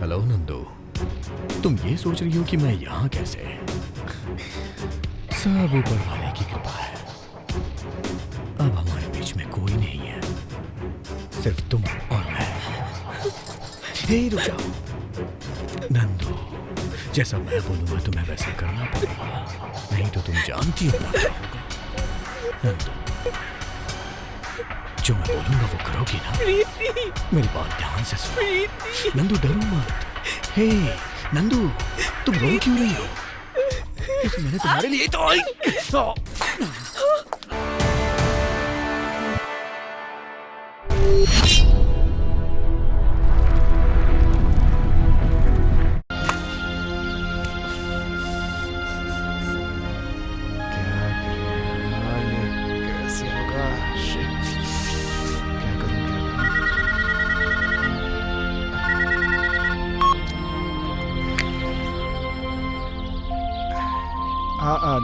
Hello Nandu, तुम ये सोच रही हो कि मैं यहाँ कैसे? सब ऊपर वाले की कृपा है। अब हमारे बीच में कोई नहीं है, सिर्फ तुम और मैं। हे रुक जाओ नंदू, जैसा मैं बोलूंगा तुम्हें वैसा करना पड़ेगा, नहीं तो तुम जानती हो ना नंदू, जो मैं बोलूंगा वो करोगी ना? मेरी बात ध्यान से सुनो नंदू, डरो मत। हे नंदू, तुम रो क्यों रही हो? मैंने तुम्हारे लिए तो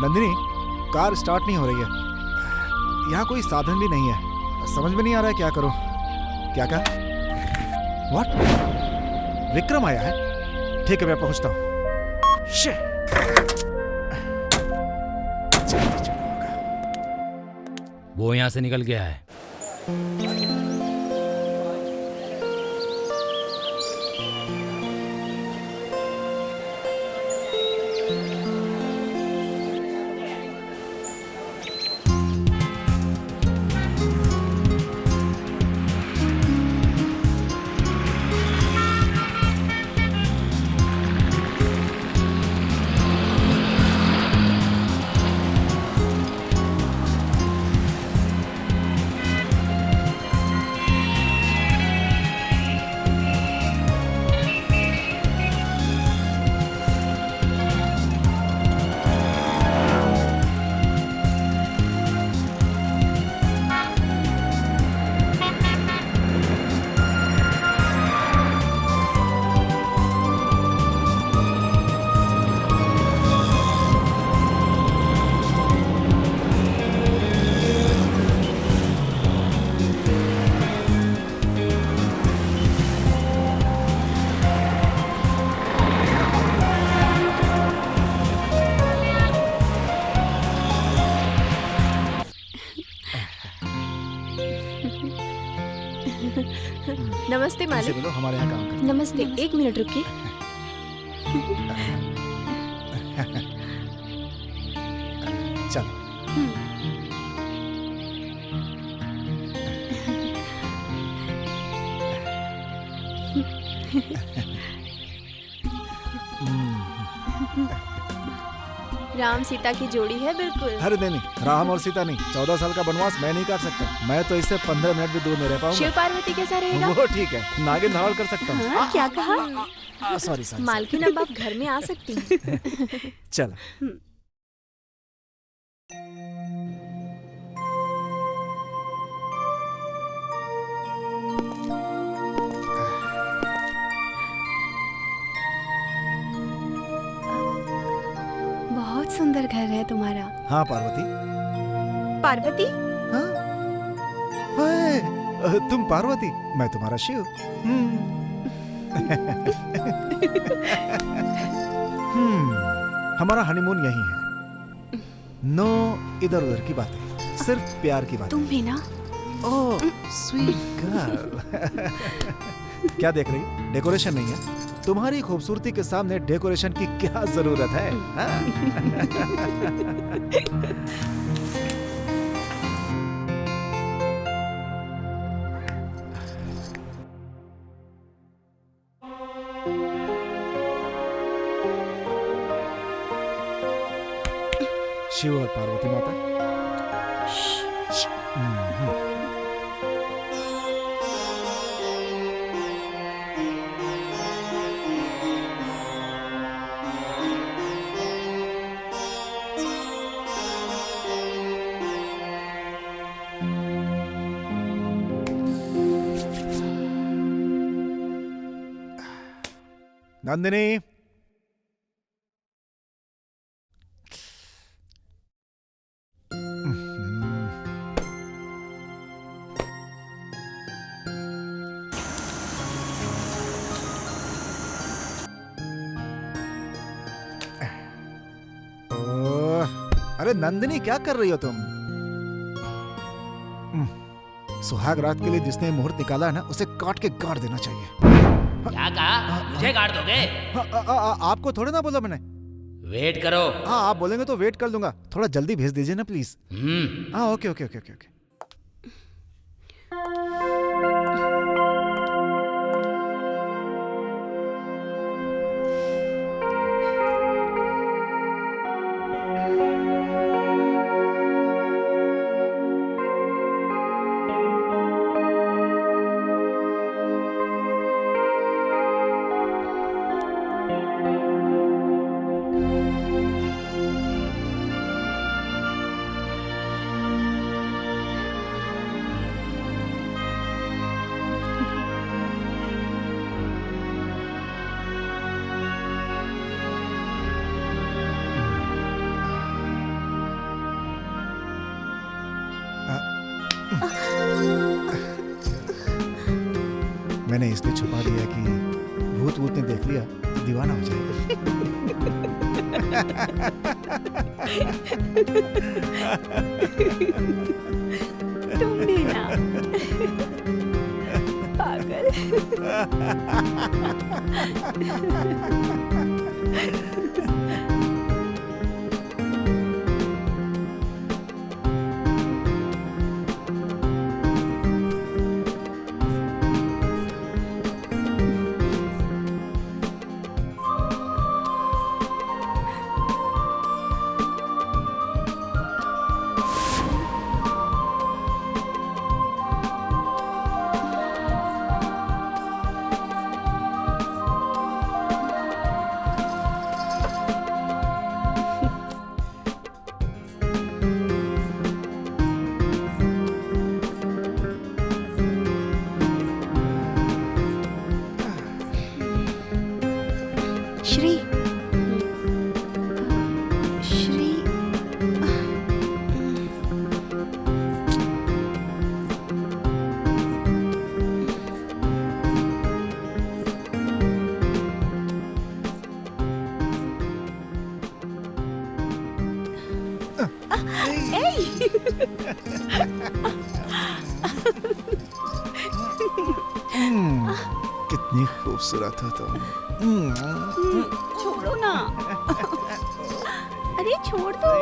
नंदिनी, कार स्टार्ट नहीं हो रही है। यहाँ कोई साधन भी नहीं है। समझ में नहीं आ रहा है क्या करूं। क्या कहा? व्हाट? विक्रम आया है? ठीक है, मैं पहुंचता हूं। शिट! वो यहाँ से निकल गया है। नमस्ते मालिक। बोलो, हमारे यहाँ काम कर। नमस्ते, एक मिनट रुकिए। चलो। राम सीता की जोड़ी है बिल्कुल। अरे नहीं, राम और सीता नहीं, 14 साल का वनवास मैं नहीं काट सकता। मैं तो इससे 15 मिनट भी दूर नहीं रह पाऊंगा। शिव पार्वती कैसा रहेगा? वो ठीक है, नागिन धाड़ कर सकता हूँ। हाँ, क्या कहा? Sorry sorry. मालकिन, अब आप घर में आ सकती हैं। चलो। बहुत सुंदर घर है तुम्हारा। हाँ पार्वती। पार्वती? हाँ? तुम पार्वती, मैं तुम्हारा शिव। हमारा हनीमून यही है। नो इधर उधर की बातें, सिर्फ प्यार की बातें। तुम भी ना? Oh sweet girl. क्या देख रही? डेकोरेशन नहीं है? तुम्हारी खूबसूरती के सामने डेकोरेशन की क्या जरूरत है? शिव और पार्वती माता। नंदिनी, अरे नंदिनी क्या कर रही हो तुम? सुहाग रात के लिए जिसने मुहूर्त निकाला है ना, उसे काट के गाड़ देना चाहिए। क्या कहा? मुझे गाड़ दोगे? आपको थोड़े ना बोला मैंने। वेट करो। हाँ आप बोलेंगे तो वेट कर लूंगा, थोड़ा जल्दी भेज दीजिए ना प्लीज। हाँ okay okay okay okay okay. मैंने इसलिए छुपा दिया कि भूत ने देख लिया तो दीवाना हो जाएगा। तुम भी ना पागल। श्री श्री कितनी खूबसूरत हो तुम। छोड़ो ना। अरे छोड़ दो।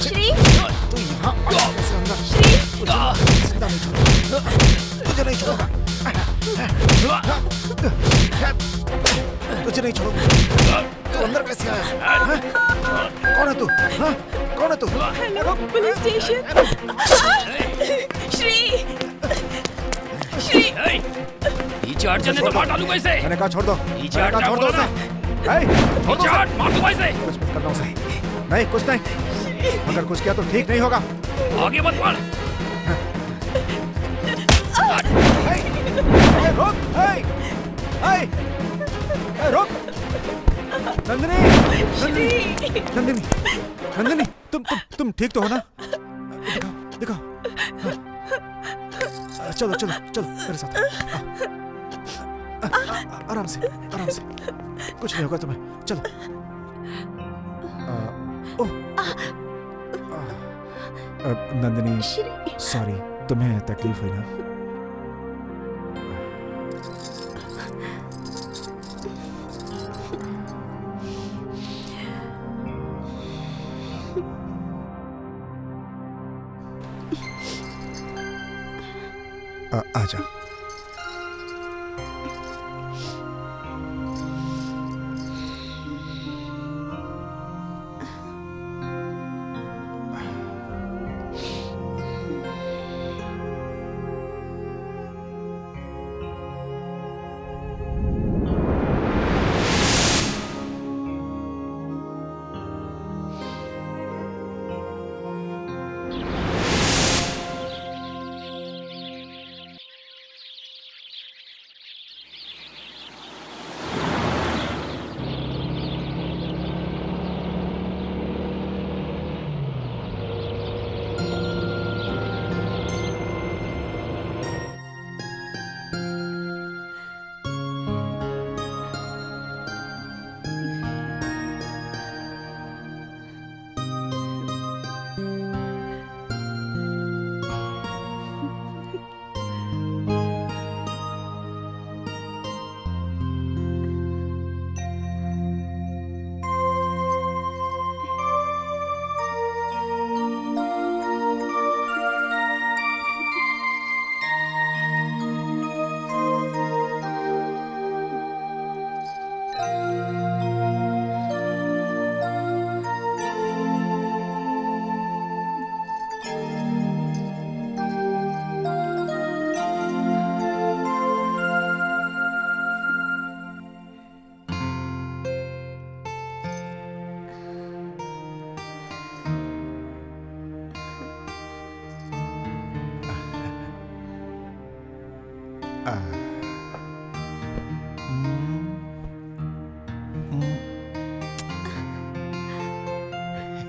श्री तू यहाँ कैसे अंदर? तुझे नहीं छोड़ूंगा। तुझे नहीं छोड़ूंगा। तू अंदर कैसे आया? कौन है तू? कौन है तू? Hello police station. श्री पीछे हट जाने तो मार डालूंगा इसे। मैंने कहा छोड़ दो। पीछे हट जा, बोला ना। चाट मार दो इसे। कुछ मत करना उसे। नहीं, कुछ नहीं। अगर कुछ किया तो ठीक नहीं होगा। आगे मत बढ़। रुक। रुक। नंदिनी, नंदिनी, नंदिनी, तुम ठीक तो हो ना? दिखाओ। चलो मेरे साथ। आराम से। कुछ नहीं होगा तुम्हें। चलो। नंदिनी, सॉरी, तुम्हें तकलीफ हुई ना? आजा।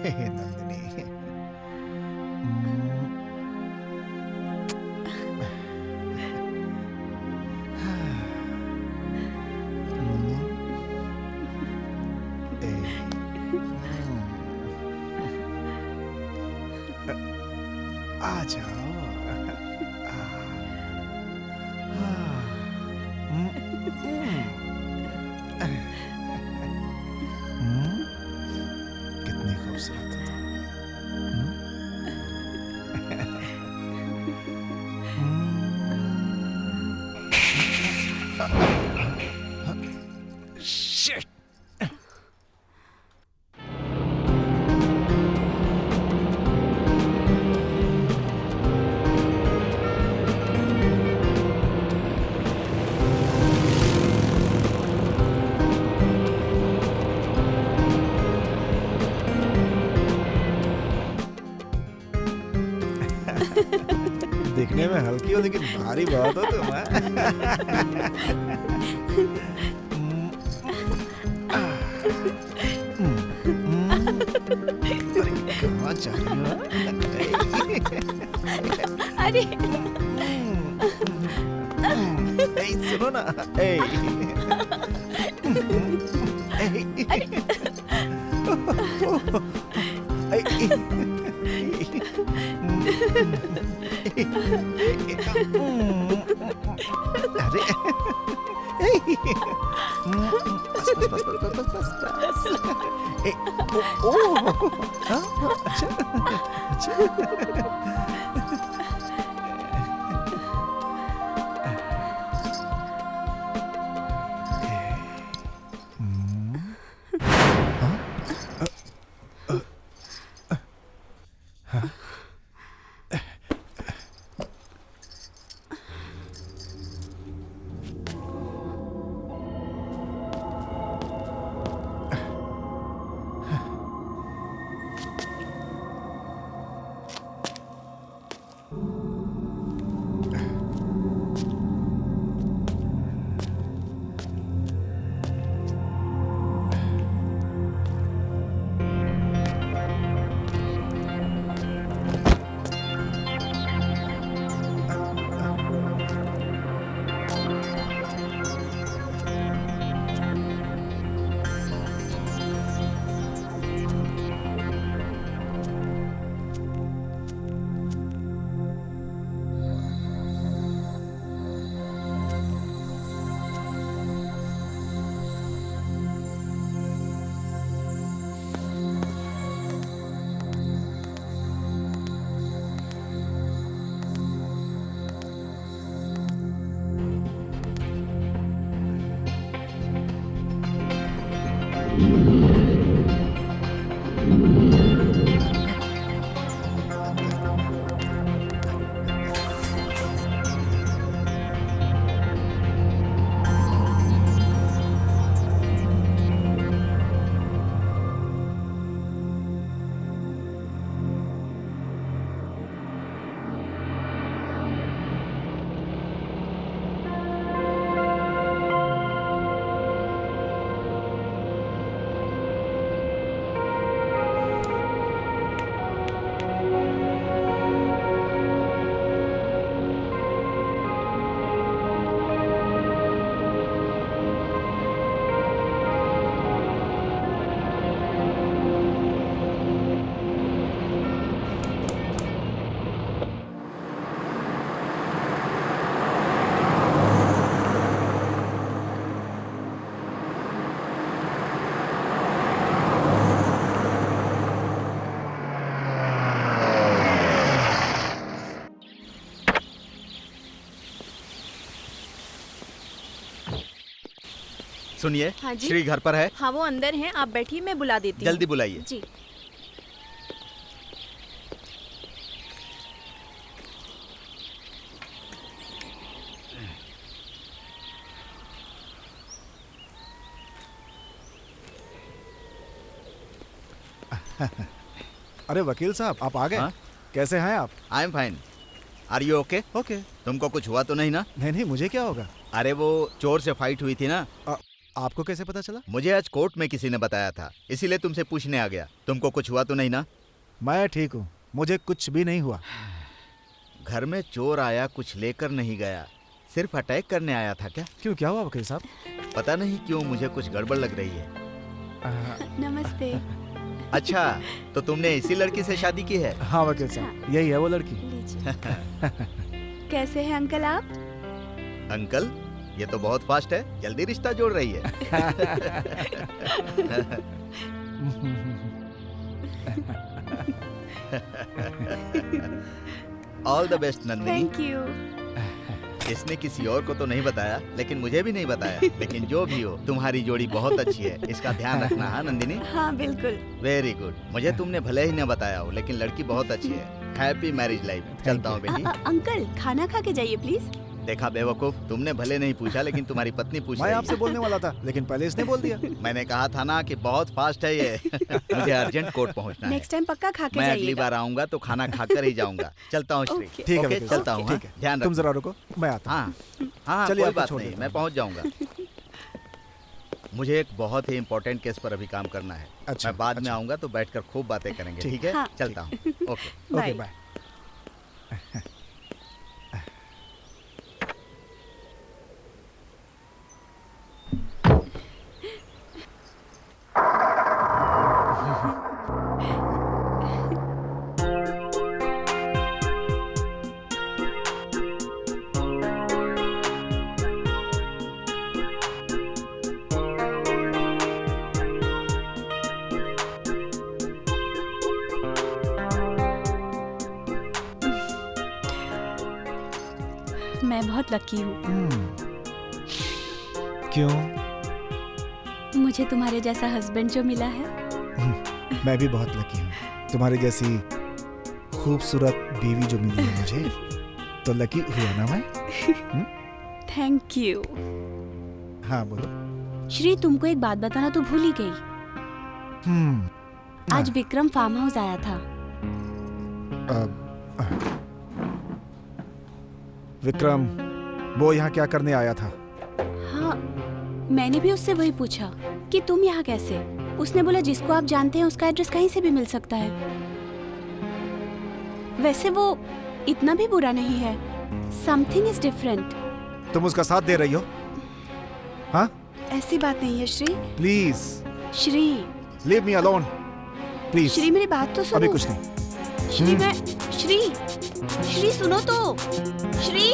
नंदिनी, आ जाओ। कितनी खूबसूरत हो तुम। शिट। दिखने में हल्की हो लेकिन भारी बहुत हो तुम। कहाँ जा रही हो? अरे सुनो ना। सुनिए, हाँ जी? श्री घर पर है? हाँ वो अंदर हैं, आप बैठिए, मैं बुला देती हूँ। जल्दी बुलाइए। जी। अरे वकील साहब, आप आ गए? हाँ? कैसे हैं आप? I am fine. Are you okay? Okay. तुमको कुछ हुआ तो नहीं ना? नहीं, मुझे क्या होगा? अरे वो चोर से फाइट हुई थी ना? आपको कैसे पता चला? मुझे आज कोर्ट में किसी ने बताया था, इसीलिए तुमसे पूछने आ गया। तुमको कुछ हुआ तो नहीं ना? मैं ठीक हूँ, मुझे कुछ भी नहीं हुआ। घर में चोर आया, कुछ लेकर नहीं गया, सिर्फ अटैक करने आया था क्या? क्यों, क्या हुआ वकील साहब? पता नहीं क्यों मुझे कुछ गड़बड़ लग रही है। नमस्ते। अच्छा, तो तुमने इसी लड़की से शादी की है? हाँ वकील साहब, यही है वो लड़की। लीजिए। कैसे हैं अंकल आप? अंकल, ये तो बहुत फास्ट है, जल्दी रिश्ता जोड़ रही है। All the best Nandini. Thank you. इसने किसी और को तो नहीं बताया, लेकिन मुझे भी नहीं बताया। लेकिन जो भी हो, तुम्हारी जोड़ी बहुत अच्छी है, इसका ध्यान रखना। हाँ नंदिनी? हाँ बिल्कुल। Very good. मुझे तुमने भले ही न बताया हो, लेकिन लड़की बहुत अच्छी है। Happy marriage life. चलता हूँ बेटी। अंकल खाना खा के जाइए प्लीज। देखा बेवकूफ, तुमने भले नहीं पूछा, लेकिन तुम्हारी पत्नी पूछ मैं रही आपसे है। बोलने वाला था, लेकिन पहले इसने बोल दिया। मैंने कहा था ना कि बहुत फास्ट है ये। मुझे अर्जेंट कोर्ट पहुंचना है। नेक्स्ट टाइम पक्का खा के मैं जाइएगा। अगली बार आऊंगा तो खाना खाकर ही जाऊंगा। चलता हूँ श्री। Okay. ठीक है ओके, वकील चलता साहब, हूँ। ठीक हाँ? है। ध्यान तुम रखना। जरा रुको, मैं आता हूँ। हाँ हाँ, चलिए, कोई आपको बात छोड़ नहीं, देता मैं हूँ। पहुंच जाऊंगा। मुझे एक बहुत ही इम्पोर्टेंट केस पर अभी काम करना है। अच्छा, मैं बाद में अच्छा। आऊंगा तो बैठकर खूब बातें करेंगे। ठीक। ठीक है? हाँ। चलता हूँ। ओके। Okay bye. बाय। मैं बहुत लकी हूँ, क्यों? मुझे तुम्हारे जैसा हस्बैंड जो मिला है। मैं भी बहुत लकी हूँ, तुम्हारी जैसी खूबसूरत बीवी जो मिली है मुझे। तो लकी हुआ ना मैं? Thank you. हाँ बोलो। श्री तुमको एक बात बताना तो भूल ही गई। आज विक्रम फार्म हाउस आया था। विक्रम वो यहाँ क्या करने आया था? हाँ मैंने भी उससे वही पूछा कि तुम यहाँ कैसे। उसने बोला जिसको आप जानते हैं उसका एड्रेस कहीं से भी मिल सकता है। वैसे वो इतना भी बुरा नहीं है। Something is different. तुम उसका साथ दे रही हो? हाँ ऐसी बात नहीं है Shri. Please Shri leave me alone please. Shri मेरी बात तो सुनो। अभी कुछ नहीं। श्री मैं श्री श्री सुनो तो। श्री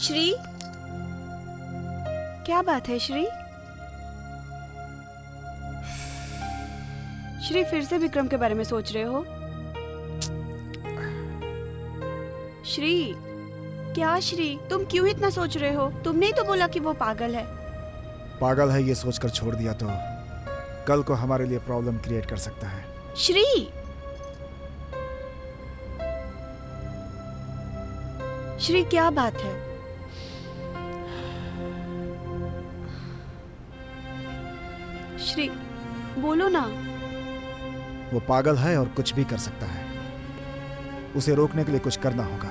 श्री, क्या बात है श्री? श्री फिर से विक्रम के बारे में सोच रहे हो? श्री, क्या श्री, तुम क्यों इतना सोच रहे हो? तुमने ही तो बोला कि वो पागल है। पागल है ये सोचकर छोड़ दिया तो कल को हमारे लिए प्रॉब्लम क्रिएट कर सकता है। श्री, श्री क्या बात है? श्री बोलो ना। वो पागल है और कुछ भी कर सकता है। उसे रोकने के लिए कुछ करना होगा।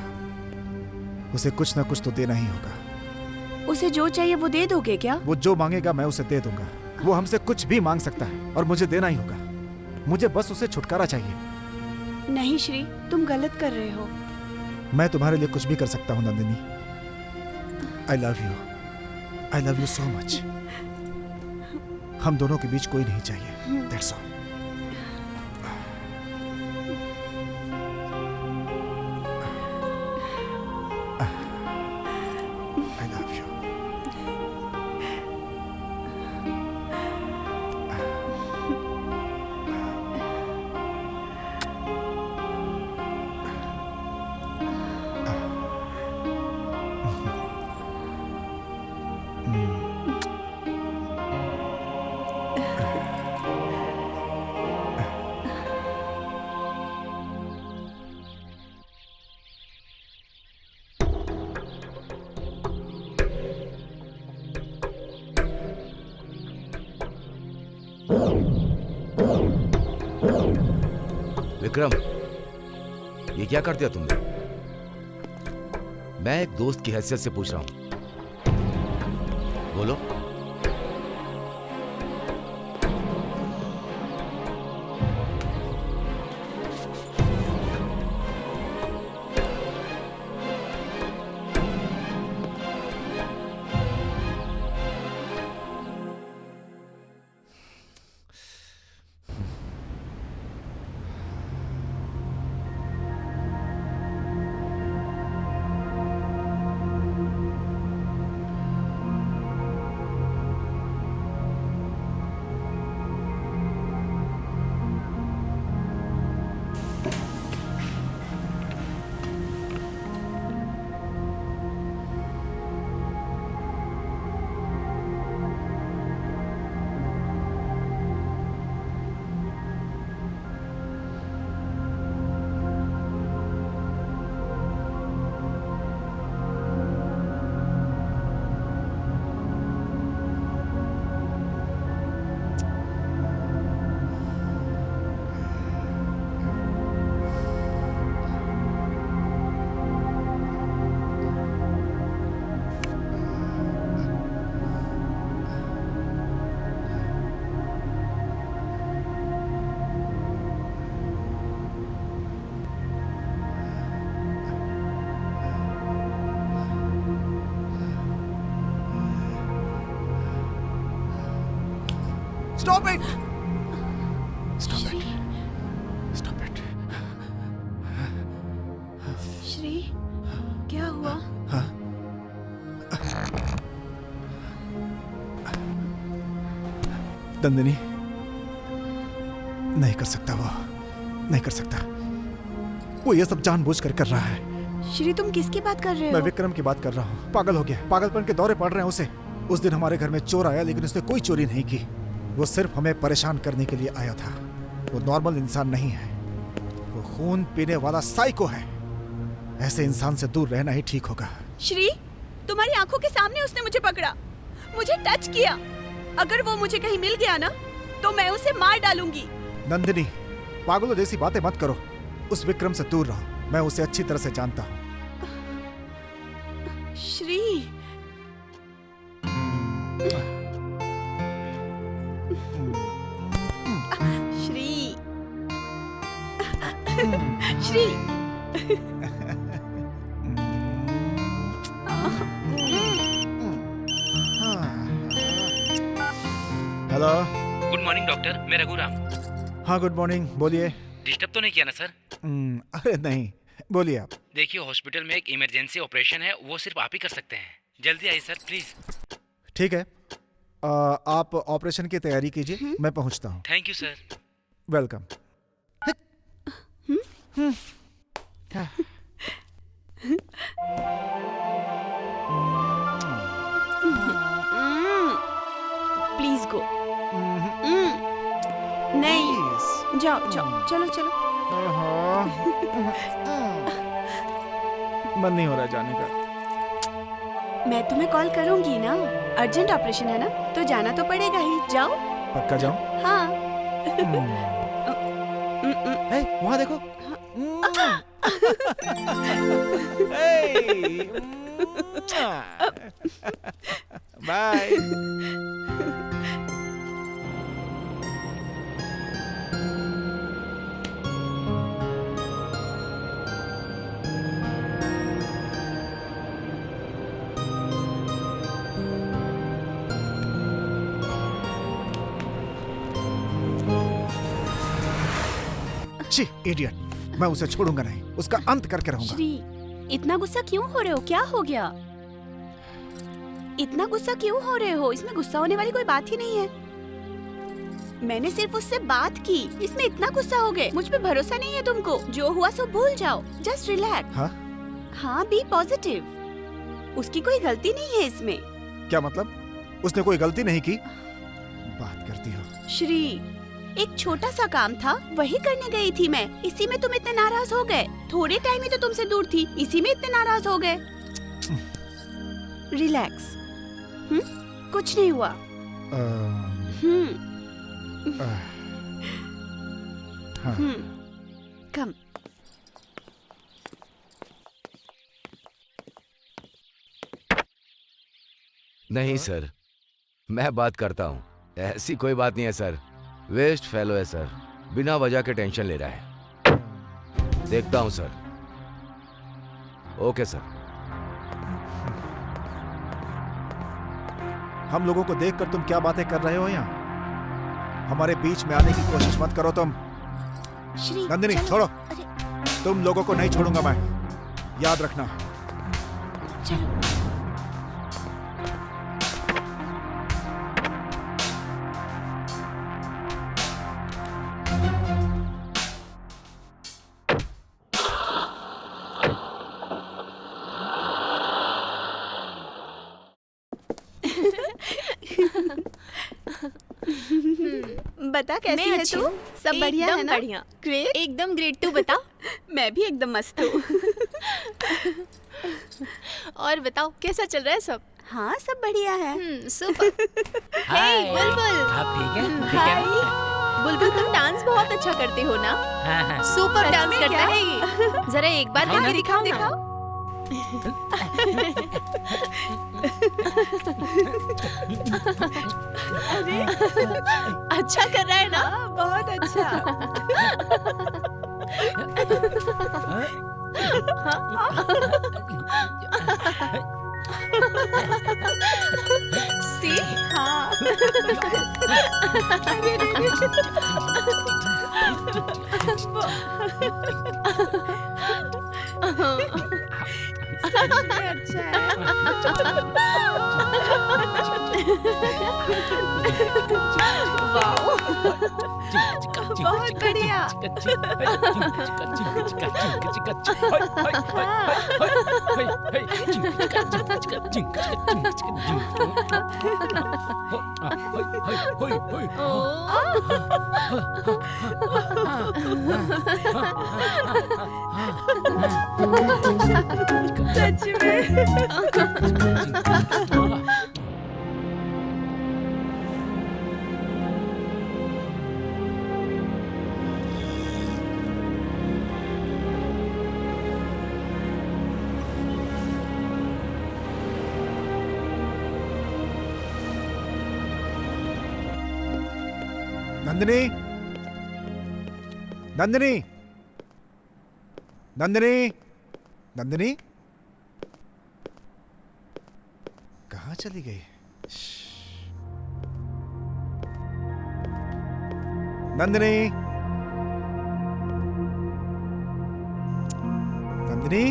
उसे कुछ ना कुछ तो देना ही होगा। उसे जो चाहिए वो दे दोगे क्या? वो जो मांगेगा मैं उसे दे दूंगा। वो हमसे कुछ भी मांग सकता है और मुझे देना ही होगा। मुझे बस उसे छुटकारा चाहिए। नहीं श्री, तुम गलत कर रहे हो। मैं तुम्हारे लिए कुछ भी कर सकता हूँ Nandini. I love you. I love you so much. हम दोनों के बीच कोई नहीं चाहिए। That's all. विक्रम, ये क्या कर दिया तुमने? मैं एक दोस्त की हैसियत से पूछ रहा हूं, बोलो। Stop it! Stop it! Stop it! Shri, क्या हुआ? नंदिनी, नहीं कर सकता वो। नहीं कर सकता। वो ये सब जानबूझकर कर रहा है। श्री तुम किसकी बात कर रहे मैं हो? विक्रम की बात कर रहा हूँ। पागल हो गया। पागलपन के दौरे पड़ रहे हैं उसे। उस दिन हमारे घर में चोर आया लेकिन उसने कोई चोरी नहीं की। वो सिर्फ हमें परेशान करने के लिए आया था। वो नॉर्मल इंसान नहीं है। वो खून पीने वाला साइको है। ऐसे इंसान से दूर रहना ही ठीक होगा। श्री, तुम्हारी आंखों के सामने उसने मुझे पकड़ा, मुझे टच किया। अगर वो मुझे कहीं मिल गया ना तो मैं उसे मार डालूंगी। नंदिनी, पागलों जैसी बातें मत करो। उस विक्रम से दूर रहो। मैं उसे अच्छी तरह से जानता हूँ। Shri, Shri, Shri. Hello. Good morning doctor, मैं रघुराम। हाँ गुड मॉर्निंग, बोलिए। डिस्टर्ब तो नहीं किया ना सर? अरे नहीं, बोलिए आप। देखिए हॉस्पिटल में एक इमरजेंसी ऑपरेशन है, वो सिर्फ आप ही कर सकते हैं। जल्दी आइए सर प्लीज। ठीक है, आप ऑपरेशन की तैयारी कीजिए, मैं पहुंचता हूँ। Thank you sir. Welcome. Please go. नहीं, जाओ जाओ, चलो चलो। मन नहीं हो रहा जाने का। मैं तुम्हें कॉल करूंगी ना। अर्जेंट ऑपरेशन है ना, तो जाना तो पड़ेगा ही। जाओ। पक्का जाऊं? हाँ। वहाँ देखो। बाय। छी, इडियट। मैं उसे छोड़ूंगा नहीं, उसका अंत करके रहूंगा। श्री, इतना गुस्सा क्यों हो रहे हो? क्या हो गया? इतना गुस्सा क्यों हो रहे हो? इसमें गुस्सा होने वाली कोई बात ही नहीं है। मैंने सिर्फ उससे बात की, इसमें इतना गुस्सा हो गए? मुझ पे भरोसा नहीं है तुमको? जो हुआ सो भूल जाओ। Just relax. हाँ? हाँ, बी पॉजिटिव। उसकी कोई गलती नहीं है इसमें। क्या मतलब? उसने कोई गलती नहीं की? बात करती हो। श्री, एक छोटा सा काम था, वही करने गई थी मैं। इसी में तुम इतने नाराज हो गए। थोड़े टाइम ही तो तुमसे दूर थी, इसी में इतने नाराज हो गए। रिलैक्स। कुछ नहीं हुआ। हाँ। कम। नहीं सर, मैं बात करता हूँ। ऐसी कोई बात नहीं है सर। वेस्ट फेलो है सर, बिना वजह के टेंशन ले रहा है। देखता हूँ सर। Okay sir. हम लोगों को देखकर तुम क्या बातें कर रहे हो यहाँ? हमारे बीच में आने की कोशिश मत करो तुम। श्री, नंदिनी, चलो। छोड़ो। अरे, तुम लोगों को नहीं छोड़ूंगा मैं, याद रखना। चलो। बता कैसी है तू? सब बढ़िया है ना? बढ़िया, ग्रेट, एकदम ग्रेट। तू बता। मैं भी एकदम मस्त हूँ। और बताओ कैसा चल रहा है सब? हाँ, सब बढ़िया है। सुपर। हे बुलबुल। आप ठीक है? हाय बुलबुल, तुम डांस बहुत अच्छा करते हो ना? हाँ। सुपर सच डांस में करता क्या? है ये। जरा एक बार करके दिखाओ ना। दिखाओ। अरे, अच्छा कर रहा है ना? हाँ, बहुत अच्छा। सी हाँ। सच में अच्छा है। वाओ, बहुत बढ़िया। सच में। नंदिनी, नंदिनी, नंदिनी, नंदिनी, कहाँ चली गई? नंदिनी, नंदिनी,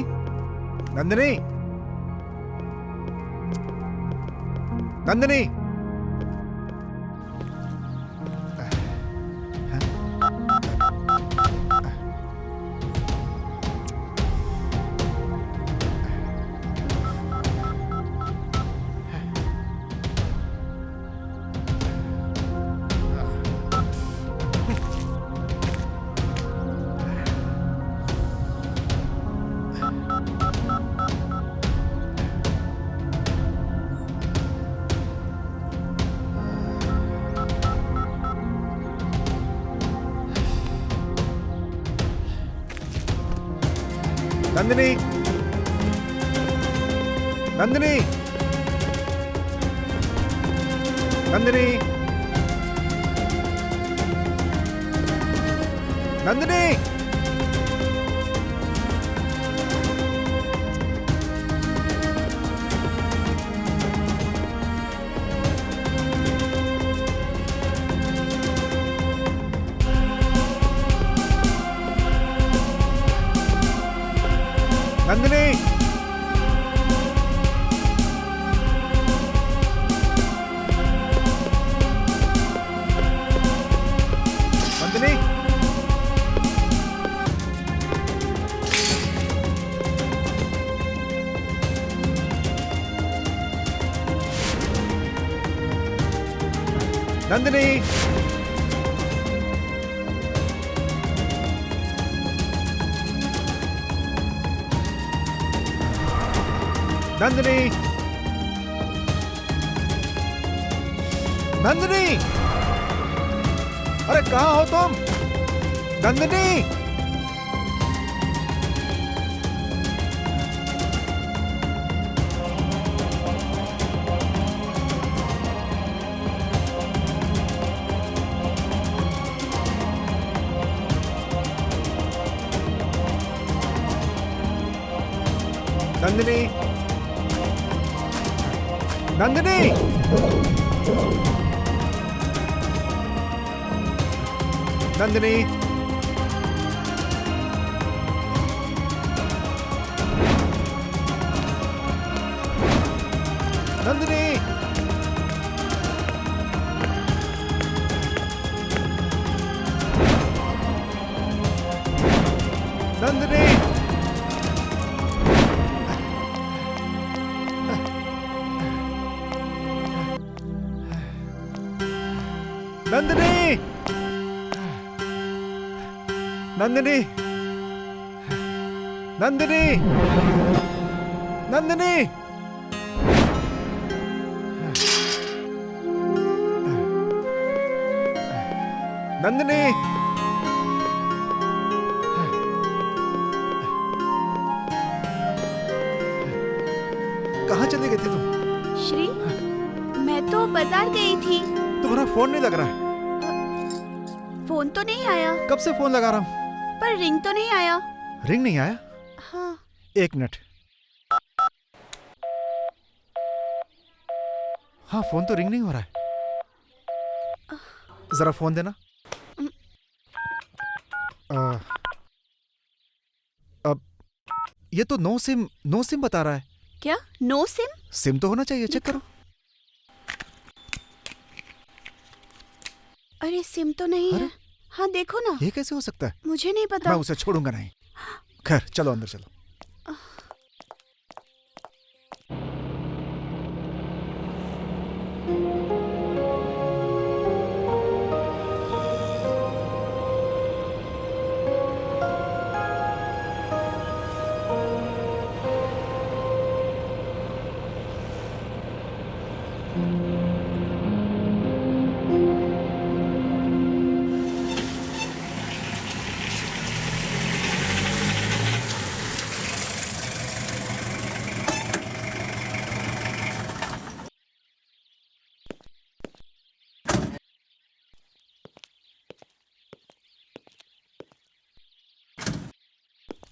नंदिनी, नंदिनी। नंदिनी, नंदिनी, नंदिनी, नंदिनी। नंदिनी, नंदिनी, नंदिनी, नंदिनी, नंदिनी, अरे कहाँ हो तुम? नंदिनी, नंदिनी, नंदिनी, नंदिनी, नंदिनी, नंदिनी, नंदिनी, नंदिनी, नंदिनी, नंदिनी, नंदिनी, कहाँ चली गई थी तुम? श्री, मैं तो बाजार गई थी। तुम्हारा फोन नहीं लग रहा है। फोन तो नहीं आया, कब से फोन लगा रहा हूँ, पर रिंग तो नहीं आया। रिंग नहीं आया। हाँ। 1 मिनट। हाँ, फोन तो रिंग नहीं हो रहा है। जरा फोन देना। अब ये तो नो सिम बता रहा है। क्या नो सिम? सिम तो होना चाहिए, चेक करो। अरे सिम तो नहीं अरे? है। हाँ देखो ना। ये कैसे हो सकता है? मुझे नहीं पता। मैं उसे छोड़ूंगा नहीं। खैर चलो अंदर चलो।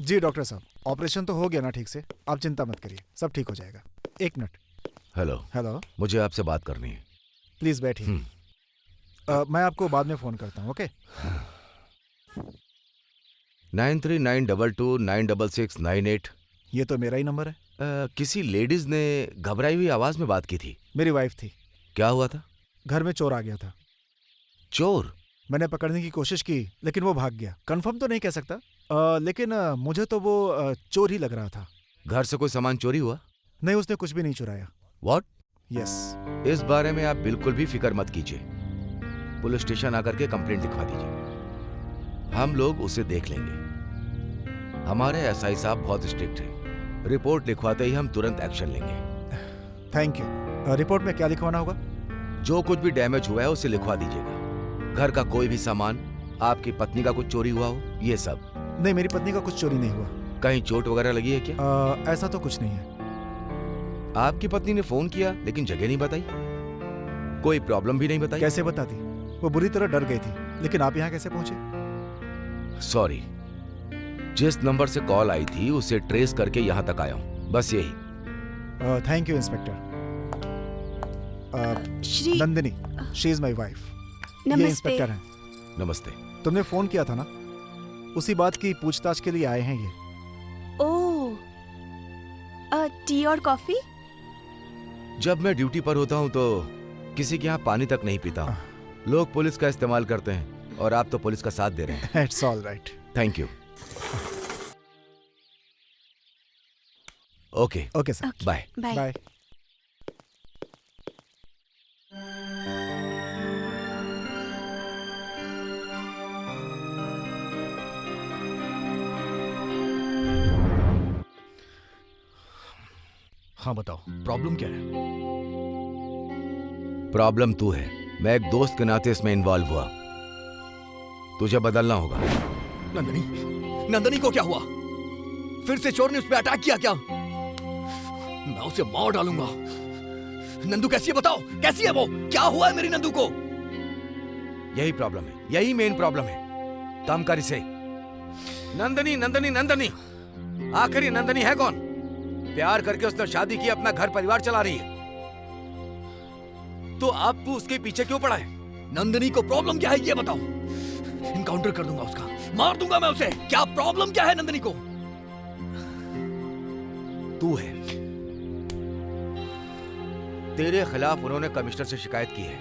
जी डॉक्टर साहब, ऑपरेशन तो हो गया ना ठीक से, आप चिंता मत करिए, सब ठीक हो जाएगा। 1 मिनट। हेलो। हेलो, मुझे आपसे बात करनी है। प्लीज बैठिए। मैं आपको बाद में फोन करता हूँ, ओके? 9392296698। ये तो मेरा ही नंबर है। किसी लेडीज ने घबराई हुई आवाज में बात की थी। मेरी वाइफ थी। क्या हुआ था? घर में चोर आ गया था। चोर? मैंने पकड़ने की कोशिश की लेकिन वो भाग गया। कंफर्म तो नहीं कह सकता, लेकिन मुझे तो वो चोर ही लग रहा था। घर से कोई सामान चोरी हुआ? नहीं, उसने कुछ भी नहीं चुराया। व्हाट? यस। इस बारे में आप बिल्कुल भी फिक्र मत कीजिए। पुलिस स्टेशन आकर के कंप्लेंट लिखवा दीजिए, हम लोग उसे देख लेंगे। हमारे एसआई साहब बहुत स्ट्रिक्ट हैं। रिपोर्ट लिखवाते ही हम तुरंत एक्शन लेंगे। Thank you. रिपोर्ट में क्या लिखवाना होगा? जो कुछ भी डैमेज हुआ है उसे लिखवा दीजिएगा। घर का कोई भी सामान, आपकी पत्नी का कुछ चोरी हुआ हो, ये सब। नहीं, मेरी पत्नी का कुछ चोरी नहीं हुआ। कहीं चोट वगैरह लगी है क्या? ऐसा तो कुछ नहीं है। आपकी पत्नी ने फोन किया लेकिन जगह नहीं बताई, कोई प्रॉब्लम भी नहीं बताई। कैसे बताती? वो बुरी तरह डर गई थी। लेकिन आप यहाँ कैसे पहुंचे? सॉरी, जिस नंबर से कॉल आई थी उसे ट्रेस करके यहाँ तक आया हूँ, बस यही। Thank you inspector. Shri Nandini, she is my wife. ये नमस्ते। इंस्पेक्टर हैं। नमस्ते। तुमने फोन किया था ना, उसी बात की पूछताछ के लिए आए हैं ये। ओह, टी और कॉफी? जब मैं ड्यूटी पर होता हूँ तो किसी के यहाँ पानी तक नहीं पीता हूँ। लोग पुलिस का इस्तेमाल करते हैं और आप तो पुलिस का साथ दे रहे हैं। It's all right. Thank you. Okay okay sir, bye. Bye. Bye. हाँ बताओ, प्रॉब्लम क्या है? प्रॉब्लम तू है, मैं एक दोस्त के नाते इसमें इन्वॉल्व हुआ, तुझे बदलना होगा। नंदनी, नंदनी को क्या हुआ? फिर से चोर ने उस पर अटैक किया क्या? मैं उसे मार डालूंगा। नंदू कैसी है बताओ, कैसी है वो? क्या हुआ है मेरी नंदू को? यही प्रॉब्लम है, यही मेन प्रॉब्लम है। कम कर इसे। नंदनी, नंदनी, नंदनी, आखिर ये नंदनी है कौन? प्यार करके उसने शादी की, अपना घर परिवार चला रही है, तो अब तू उसके पीछे क्यों पड़ा है? नंदनी को प्रॉब्लम क्या है ये बताओ। इनकाउंटर कर दूंगा उसका, मार दूंगा मैं उसे। क्या प्रॉब्लम क्या है नंदनी को? तू है। तेरे खिलाफ उन्होंने कमिश्नर से शिकायत की है,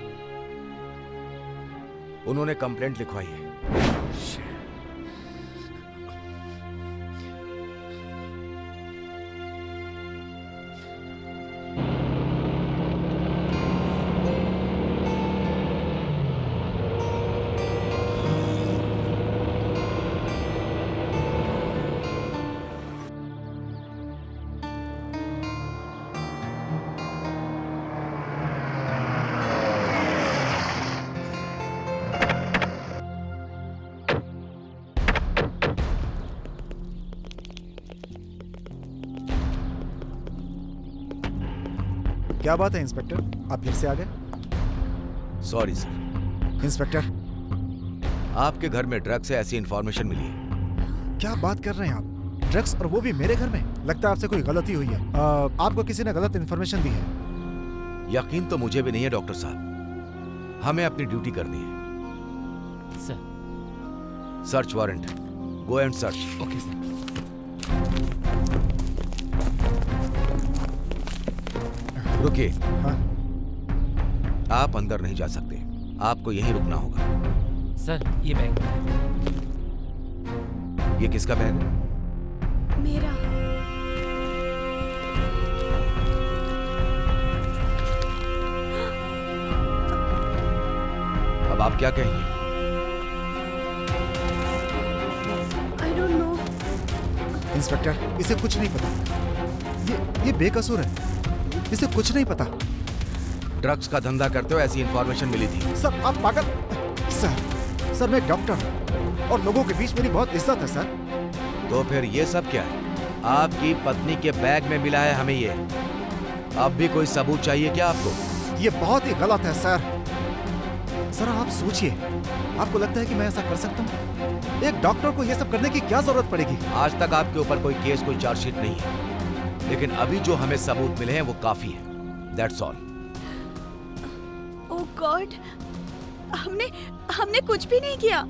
उन्होंने कंप्लेंट लिखवाई है। क्या बात है इंस्पेक्टर, आप फिर से आ गए? Sorry sir. इंस्पेक्टर, आपके घर में ड्रग्स से ऐसी इंफॉर्मेशन मिली है। क्या बात कर रहे हैं आप? ड्रग्स, और वो भी मेरे घर में? लगता है आपसे कोई गलती हुई है। आपको किसी ने गलत इन्फॉर्मेशन दी है। यकीन तो मुझे भी नहीं है डॉक्टर साहब, हमें अपनी ड्यूटी करनी है। Sir. Search warrant, go and search. Okay sir. रुकिए, हाँ, आप अंदर नहीं जा सकते, आपको यहीं रुकना होगा। सर ये बैग ये किसका बैग है? मेरा। अब आप क्या कहेंगे? I don't know. इंस्पेक्टर, इसे कुछ नहीं पता। ये बेकसूर है, इसे कुछ नहीं पता। ड्रग्स का धंधा करते हो ऐसी इंफॉर्मेशन मिली थी। सर आप पागल। सर मैं एक डॉक्टर हूँ और लोगों के बीच मेरी बहुत इज्जत है सर। तो फिर ये सब क्या है? आपकी पत्नी के बैग में मिला है हमें ये। अब भी कोई सबूत चाहिए क्या आपको? ये बहुत ही गलत है सर। सर आप सोचिए, आपको लगता है कि मैं ऐसा कर सकता हूँ? एक डॉक्टर को ये सब करने की क्या जरूरत पड़ेगी? आज तक आपके ऊपर कोई केस, कोई चार्जशीट नहीं है, लेकिन अभी जो हमें सबूत मिले हैं वो काफी है। That's all. ओह गॉड, हमने कुछ भी नहीं किया।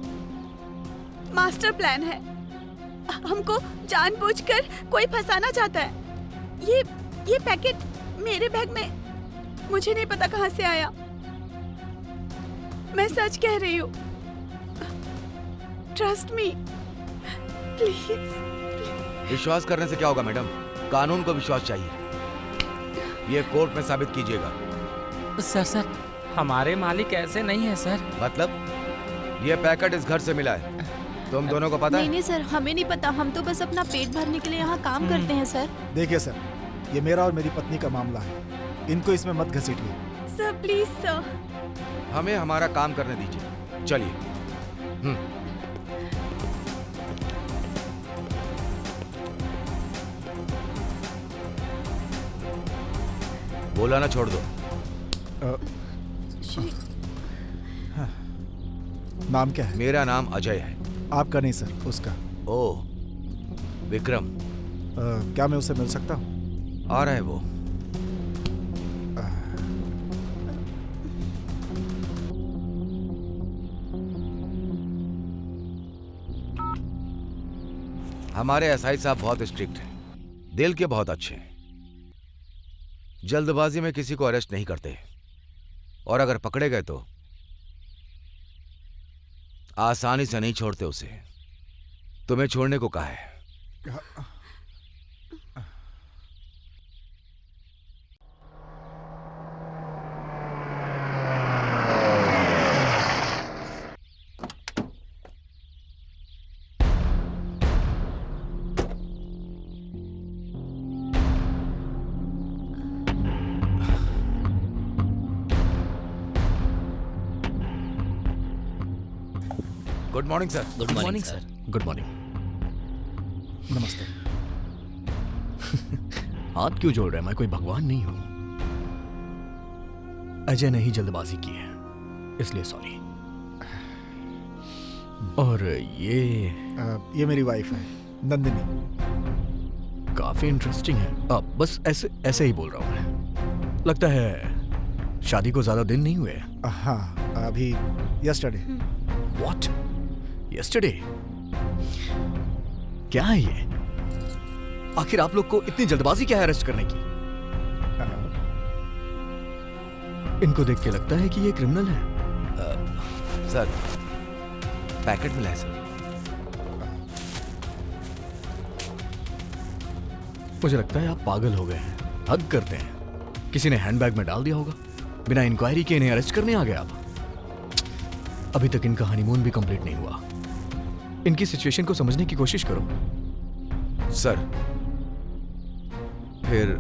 मास्टर प्लान है। हमको जानबूझकर कोई फंसाना चाहता है। ये पैकेट मेरे बैग में, मुझे नहीं पता कहाँ से आया। मैं सच कह रही हूँ, ट्रस्ट मी प्लीज। विश्वास करने से क्या होगा मैडम? कानून को विश्वास चाहिए। ये कोर्ट में साबित कीजिएगा। सर हमारे मालिक ऐसे नहीं है सर। मतलब ये पैकेट इस घर से मिला है, तुम दोनों को पता नहीं है? नहीं सर, हमें नहीं पता। हम तो बस अपना पेट भरने के लिए यहाँ काम करते हैं सर। देखिए सर, ये मेरा और मेरी पत्नी का मामला है, इनको इसमें मत घसीटिए। Sir please sir. हमें हमारा काम करने दीजिए, चलिए। बोला ना छोड़ दो। नाम क्या है? मेरा नाम अजय है। आपका नहीं सर, उसका। ओह, विक्रम। क्या मैं उससे मिल सकता हूँ? आ रहा है वो। हमारे एसआई साहब बहुत स्ट्रिक्ट हैं, दिल के बहुत अच्छे हैं। जल्दबाजी में किसी को अरेस्ट नहीं करते, और अगर पकड़े गए तो आसानी से नहीं छोड़ते उसे। तुम्हें छोड़ने को कहा है। Good morning sir. Good morning sir. Good morning. नमस्ते। हाथ क्यों जोड़ रहे हैं? मैं कोई भगवान नहीं हूं। अजय ने ही जल्दबाजी की है, इसलिए सॉरी। और ये मेरी वाइफ है, नंदिनी। काफी इंटरेस्टिंग है। अब बस ऐसे ही बोल रहा हूं मैं। लगता है शादी को ज्यादा दिन नहीं हुए। हाँ, अभी यस्टरडे। व्हाट? यस्टरडे? क्या है ये? आखिर आप लोग को इतनी जल्दबाजी क्या है अरेस्ट करने की? इनको देख के लगता है कि ये क्रिमिनल है। सर, पैकेट मिला है सर। मुझे लगता है आप पागल हो गए हैं। हद करते हैं। किसी ने हैंडबैग में डाल दिया होगा। बिना इंक्वायरी के इन्हें अरेस्ट करने आ गए आप। अभी तक इनका हनीमून भी कंप्लीट नहीं हुआ। इनकी सिचुएशन को समझने की कोशिश करो। सर, फिर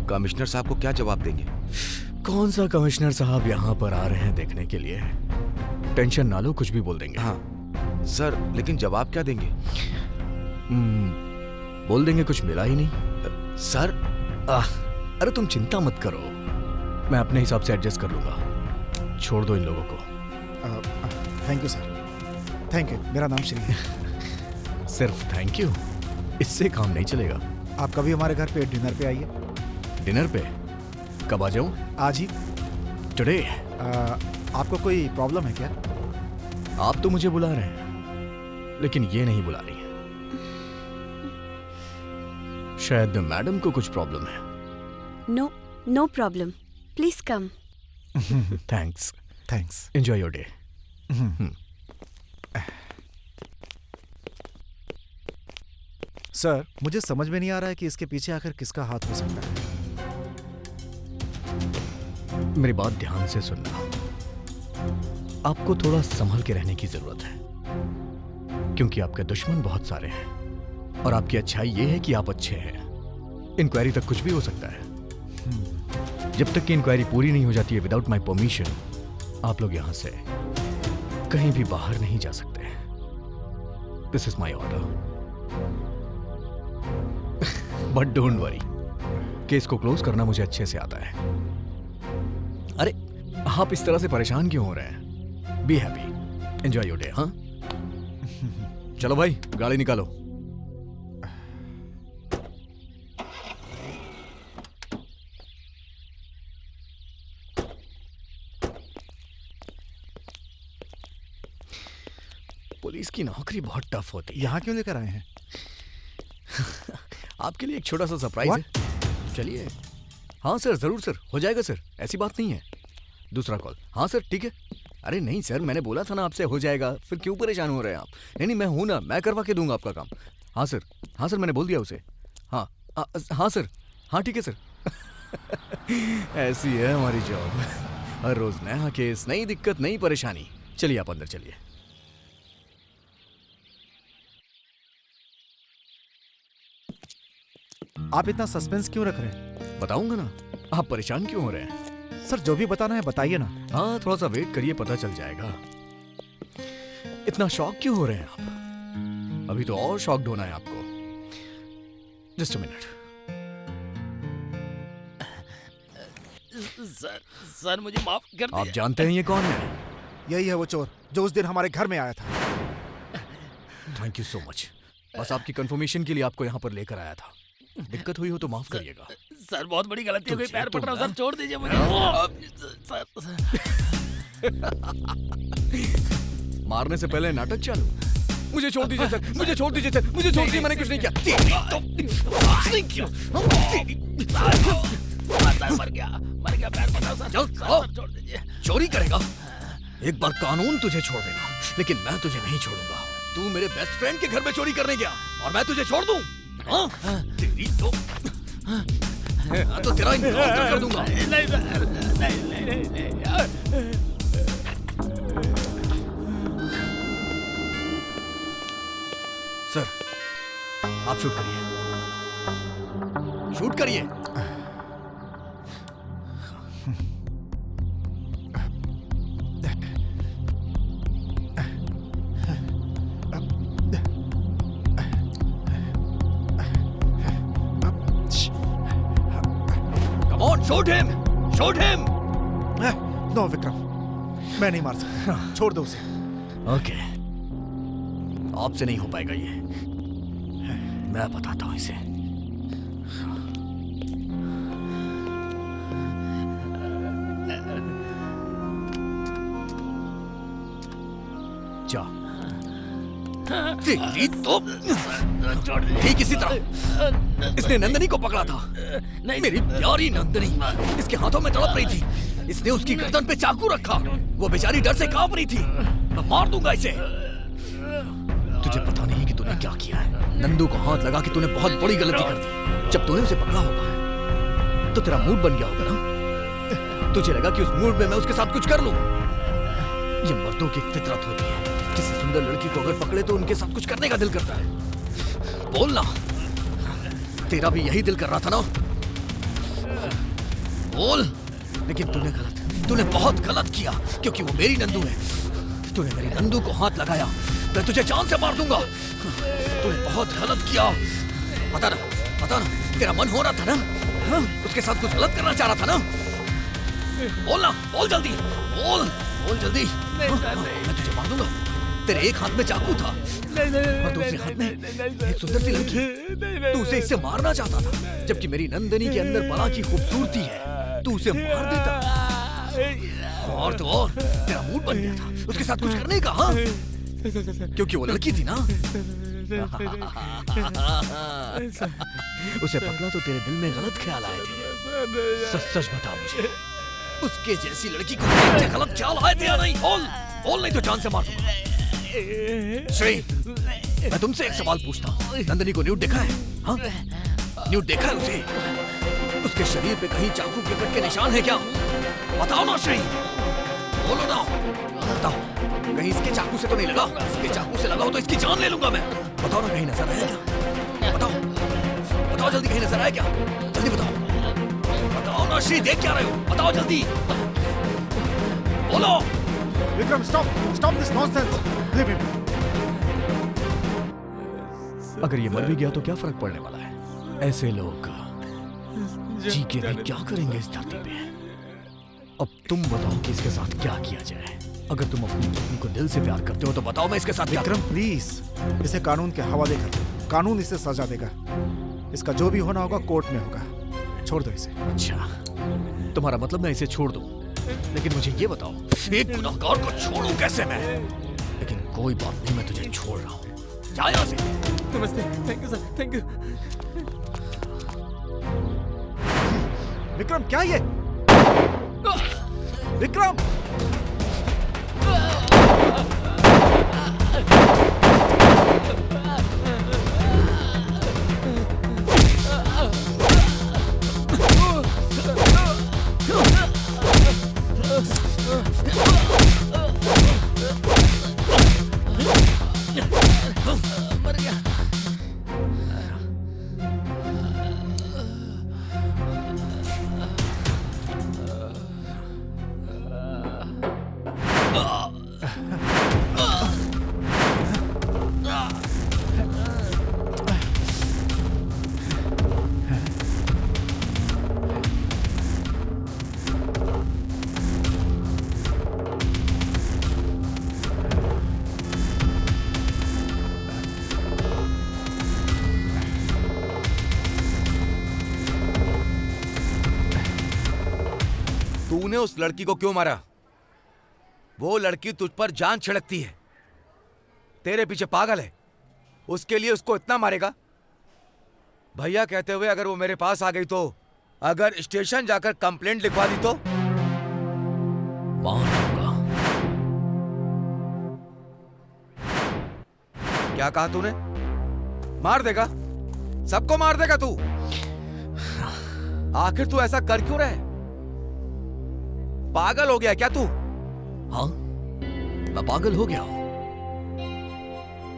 कमिश्नर साहब को क्या जवाब देंगे? कौन सा कमिश्नर साहब यहाँ पर आ रहे हैं देखने के लिए? टेंशन ना लो, कुछ भी बोल देंगे। हाँ सर, लेकिन जवाब क्या देंगे? बोल देंगे कुछ मिला ही नहीं। सर, अरे तुम चिंता मत करो, मैं अपने हिसाब से एडजस्ट कर लूंगा। छोड़ दो इन लोगों को। Thank you sir, thank you. मेरा नाम श्री है। सिर्फ थैंक यू? इससे काम नहीं चलेगा। आप कभी हमारे घर पे डिनर पे आइए। डिनर पे? कब आ जाऊं? आज ही। टुडे? आपको कोई प्रॉब्लम है क्या? आप तो मुझे बुला रहे हैं, लेकिन ये नहीं बुला रही है। शायद मैडम को कुछ प्रॉब्लम है। No problem, please come. Thanks. Thanks. Enjoy your day. Sir, मुझे समझ में नहीं आ रहा है कि इसके पीछे आखिर किसका हाथ हो सकता है। मेरी बात ध्यान से सुनना। आपको थोड़ा संभल के रहने की जरूरत है, क्योंकि आपके दुश्मन बहुत सारे हैं, और आपकी अच्छाई ये है कि आप अच्छे हैं। इंक्वायरी तक कुछ भी हो सकता है। जब तक कि इंक्वायरी पूरी नहीं हो जाती है विदाउट माय परमिशन, आप लोग यहां से कहीं भी बाहर नहीं जा सकते। This is my order. But don't worry, case को क्लोज करना मुझे अच्छे से आता है। अरे आप इस तरह से परेशान क्यों हो रहे हैं? Be happy, enjoy your day. हाँ, चलो भाई, गाड़ी निकालो। पुलिस की नौकरी बहुत टफ होती है। यहाँ क्यों लेकर आए हैं? आपके लिए एक छोटा सा सरप्राइज है। चलिए। हाँ सर, जरूर सर, हो जाएगा सर, ऐसी बात नहीं है। दूसरा कॉल। हाँ सर, ठीक है। अरे नहीं सर, मैंने बोला था ना आपसे हो जाएगा, फिर क्यों परेशान हो रहे हैं आप? नहीं, मैं हूं ना, मैं करवा के दूंगा आपका काम। हाँ सर, हाँ सर, मैंने बोल दिया उसे। हाँ हाँ सर, हाँ ठीक है सर। ऐसी है हमारी जॉब, हर रोज नया केस, नई दिक्कत, नई परेशानी। चलिए आप अंदर चलिए। आप इतना सस्पेंस क्यों रख रहे हैं? बताऊंगा ना, आप परेशान क्यों हो रहे हैं? सर जो भी बताना है बताइए ना। हाँ, थोड़ा सा वेट करिए, पता चल जाएगा। इतना शॉक क्यों हो रहे हैं आप? अभी तो और शॉक्ड होना है आपको। Just a minute. सर मुझे माफ कर आप जानते हैं ये कौन है? यही है वो चोर जो उस दिन हमारे घर में आया था। Thank you so much. बस आपकी कंफर्मेशन के लिए आपको यहाँ पर लेकर आया था। दिक्कत हुई हो तो माफ करिएगा। सर बहुत बड़ी गलती हो गई, तुझे पैर तो पड़ रहा हूँ ना। सर, छोड़ दीजिए मुझे। मारने से पहले नाटक चालू। मुझे छोड़ दीजिए सर, मुझे छोड़ दीजिए सर, मुझे छोड़ दीजिए, मैंने कुछ नहीं किया। मर गया पैर पड़ रहा हूँ सर, छोड़ दीजिए। चोरी करेगा? एक बार कानून तुझे छोड़ देगा, लेकिन मैं तुझे नहीं छोड़ूंगा। तू मेरे बेस्ट फ्रेंड के घर में चोरी करने गया और मैं तुझे छोड़ दूं? हाँ? तेरी तो तेरा इनकाउंटर कर दूंगा। सर, आप शूट करिए, शूट करिए। Shoot him! Shoot him! No Vikram, मैं नहीं मार सकता, छोड़ दो उसे। ओके, आपसे नहीं हो पाएगा ये, मैं बताता हूँ इसे। जा। तेरी तो ठीक इसी तरह इसने नंदनी को पकड़ा था। मेरी प्यारी नंदनी इसके हाथों में तड़प रही थी। इसने उसकी गर्दन पे चाकू रखा, वो बेचारी डर से कांप रही थी। मैं मार दूंगा इसे। तुझे पता नहीं कि तूने क्या किया है। नंदू को हाथ लगा कि तूने बहुत बड़ी गलती कर दी। जब तूने उसे पकड़ा होगा तो तेरा मूड बन गया होगा ना। तुझे लगा कि उस मूड में मैं उसके साथ कुछ कर लूं। ये मर्दों की फितरत होती है, किसी सुंदर लड़की को अगर पकड़े तो उनके साथ कुछ करने का दिल करता है। बोलना, तेरा भी यही दिल कर रहा था ना? बोल। लेकिन तूने बहुत गलत किया, क्योंकि वो मेरी नंदू है। तूने मेरी नंदू को हाथ लगाया, मैं तुझे जान से मार दूंगा। तूने बहुत गलत किया। पता ना, तेरा मन हो रहा था ना? हाँ? उसके साथ कुछ गलत करना चाह रहा था ना? बोलना, बोल जल्दी, बोल जल्दी। मैं तुझे मार दूंगा। तेरे एक हाथ में चाकू था और दूसरे हाथ में एक सुंदर सी लड़की। तू उसे इससे मारना चाहता था, जबकि मेरी नंदनी के अंदर बला की खूबसूरती है। तू उसे मार देता और तो और तेरा मूड बन गया था उसके साथ कुछ करने का। हाँ? क्योंकि वो लड़की थी ना। उसे पकड़ा तो तेरे दिल में गलत ख्याल आए थे। सच बता मुझे, उसके जैसी लड़की को क्या गलत ख्याल आए थे या नहीं? बोल नहीं तो जान से मार दूंगा। श्री, मैं तुमसे एक सवाल पूछता हूँ, नंदनी को न्यूड देखा है? हाँ? न्यूड देखा है उसे? उसके शरीर पे कहीं चाकू के कट के निशान है क्या? बताओ ना श्री, बोलो ना, बताओ। कहीं इसके चाकू से तो नहीं लगा? इसके चाकू से लगा हो तो इसकी जान ले लूंगा मैं। बताओ ना, कहीं नजर आया क्या? बताओ जल्दी, कहीं नजर आया क्या? जल्दी बताओ ना श्री, देख क्या रहे हो? बताओ जल्दी, बोलो। Vikram, stop this nonsense. Leave him. अगर ये मर भी गया तो क्या फर्क पड़ने वाला है? ऐसे लोग जी के भी क्या करेंगे इस धरती पे? अब तुम बताओ कि इसके साथ क्या किया जाए। अगर तुम अपनी पत्नी को दिल से प्यार करते हो तो बताओ मैं इसके साथ क्या विक्रम प्लीज, इसे कानून के हवाले कर दो। कानून इसे सजा देगा। इसका जो भी होना होगा कोर्ट में होगा। छोड़ दो इसे। अच्छा, तुम्हारा मतलब मैं इसे छोड़ दूं? लेकिन मुझे ये बताओ, एक गुनहगार को छोड़ूं कैसे मैं? लेकिन कोई बात नहीं, मैं तुझे छोड़ रहा हूँ। जा यहाँ से। नमस्ते, thank you sir, thank you. Vikram क्या ये? विक्रम! तूने उस लड़की को क्यों मारा? वो लड़की तुझ पर जान छिड़कती है, तेरे पीछे पागल है, उसके लिए उसको इतना मारेगा? भैया कहते हुए अगर वो मेरे पास आ गई तो, अगर स्टेशन जाकर कंप्लेंट लिखवा दी तो? मार दूंगा। क्या कहा तूने? मार देगा? सबको मार देगा तू? आखिर तू ऐसा कर क्यों रहा है? पागल हो गया क्या तू? हाँ, मैं पागल हो गया हूं।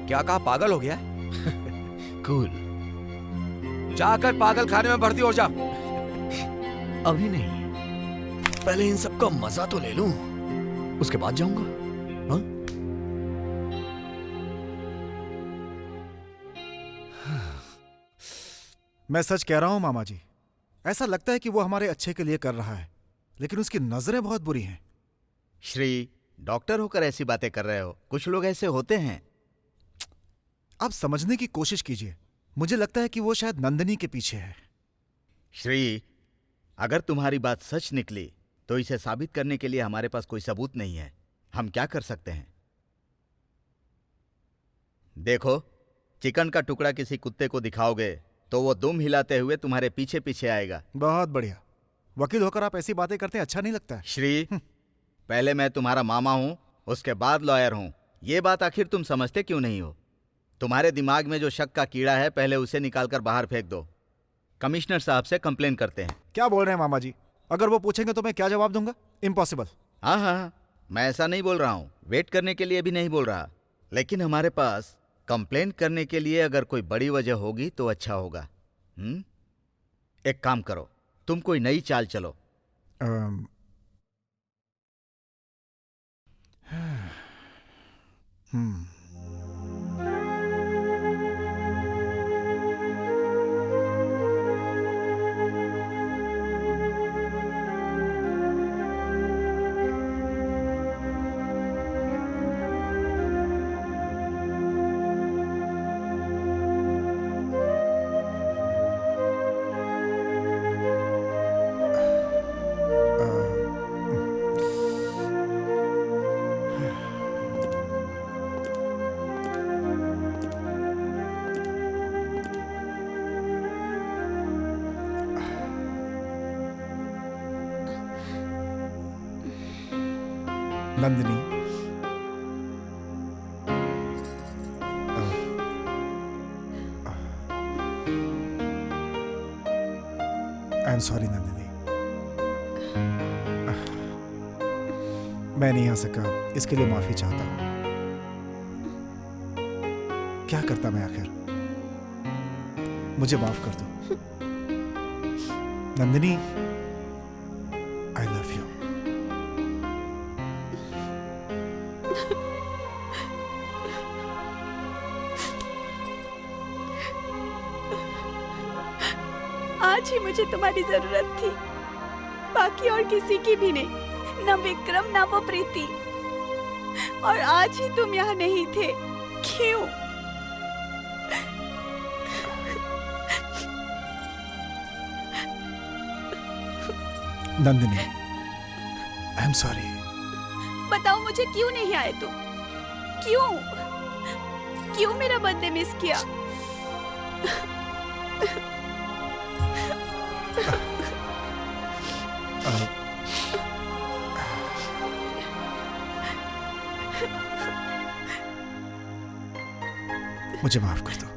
क्या कहा, पागल हो गया? कूल। जाकर पागल खाने में भर्ती हो जा। अभी नहीं, पहले इन सब का मजा तो ले लूं, उसके बाद जाऊंगा। हाँ? मैं सच कह रहा हूं मामा जी, ऐसा लगता है कि वो हमारे अच्छे के लिए कर रहा है, लेकिन उसकी नजरें बहुत बुरी हैं। श्री, डॉक्टर होकर ऐसी बातें कर रहे हो? कुछ लोग ऐसे होते हैं। आप समझने की कोशिश कीजिए, मुझे लगता है कि वो शायद नंदिनी के पीछे है। श्री, अगर तुम्हारी बात सच निकली तो इसे साबित करने के लिए हमारे पास कोई सबूत नहीं है। हम क्या कर सकते हैं? देखो, चिकन का टुकड़ा किसी कुत्ते को दिखाओगे तो वो दुम हिलाते हुए तुम्हारे पीछे पीछे आएगा। बहुत बढ़िया। वकील होकर आप ऐसी बातें करते हैं, अच्छा नहीं लगता है। श्री, पहले मैं तुम्हारा मामा हूं, उसके बाद लॉयर हूं। ये बात आखिर तुम समझते क्यों नहीं हो? तुम्हारे दिमाग में जो शक का कीड़ा है, पहले उसे निकालकर बाहर फेंक दो। कमिश्नर साहब से कंप्लेन करते हैं। क्या बोल रहे हैं मामा जी? अगर वो पूछेंगे तो मैं क्या जवाब दूंगा? इम्पॉसिबल। हाँ हाँ, मैं ऐसा नहीं बोल रहा हूँ, वेट करने के लिए भी नहीं बोल रहा, लेकिन हमारे पास कंप्लेन करने के लिए अगर कोई बड़ी वजह होगी तो अच्छा होगा। एक काम करो, तुम कोई नई चाल चलो। Nandini, I am sorry Nandini, मैं नहीं आ सका, इसके लिए माफी चाहता हूं। क्या करता मैं आखिर? मुझे माफ कर दो नंदिनी, आई लव यू। आज ही मुझे तुम्हारी जरूरत थी, बाकी और किसी की भी नहीं। न विक्रम, ना वो प्रीति। और आज ही तुम यहाँ नहीं थे, क्यों? Nandini, I am sorry. बताओ मुझे क्यों नहीं आए तुम? क्यों क्यों मेरा बर्थडे मिस किया? मुझे माफ कर दो।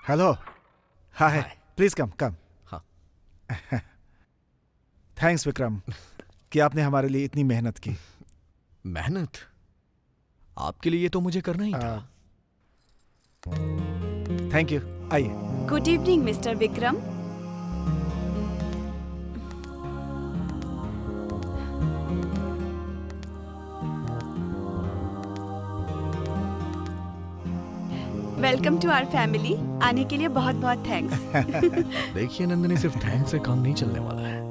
हेलो। हाय, प्लीज कम कम। हाँ। थैंक्स विक्रम कि आपने हमारे लिए इतनी मेहनत की। मेहनत? आपके लिए तो मुझे करना ही था। Thank you. आइए। Good evening mister Vikram. Welcome to our family. आने के लिए बहुत बहुत थैंक्स। देखिए नंदिनी, सिर्फ थैंक्स से काम नहीं चलने वाला है,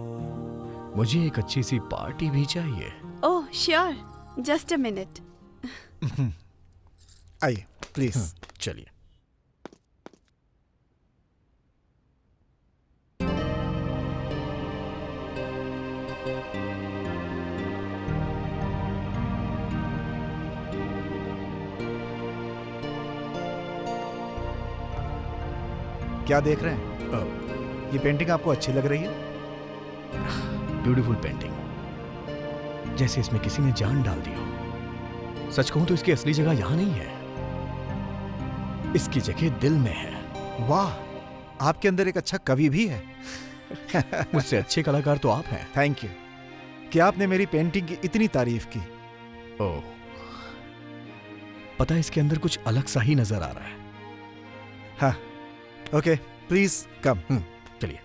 मुझे एक अच्छी सी पार्टी भी चाहिए। Oh sure, just a minute. आइए प्लीज। चलिए। क्या देख रहे हैं? ये पेंटिंग आपको अच्छी लग रही है? ब्यूटीफुल पेंटिंग, जैसे इसमें किसी ने जान डाल दी हो। सच कहूं तो इसकी असली जगह यहां नहीं है, इसकी जगह दिल में है। वाह, आपके अंदर एक अच्छा कवि भी है। मुझसे अच्छे कलाकार तो आप हैं। थैंक यू कि आपने मेरी पेंटिंग की इतनी तारीफ की। ओह, पता है इसके अंदर कुछ अलग सा ही नजर आ रहा है। हाँ, ओके, प्लीज कम। चलिए।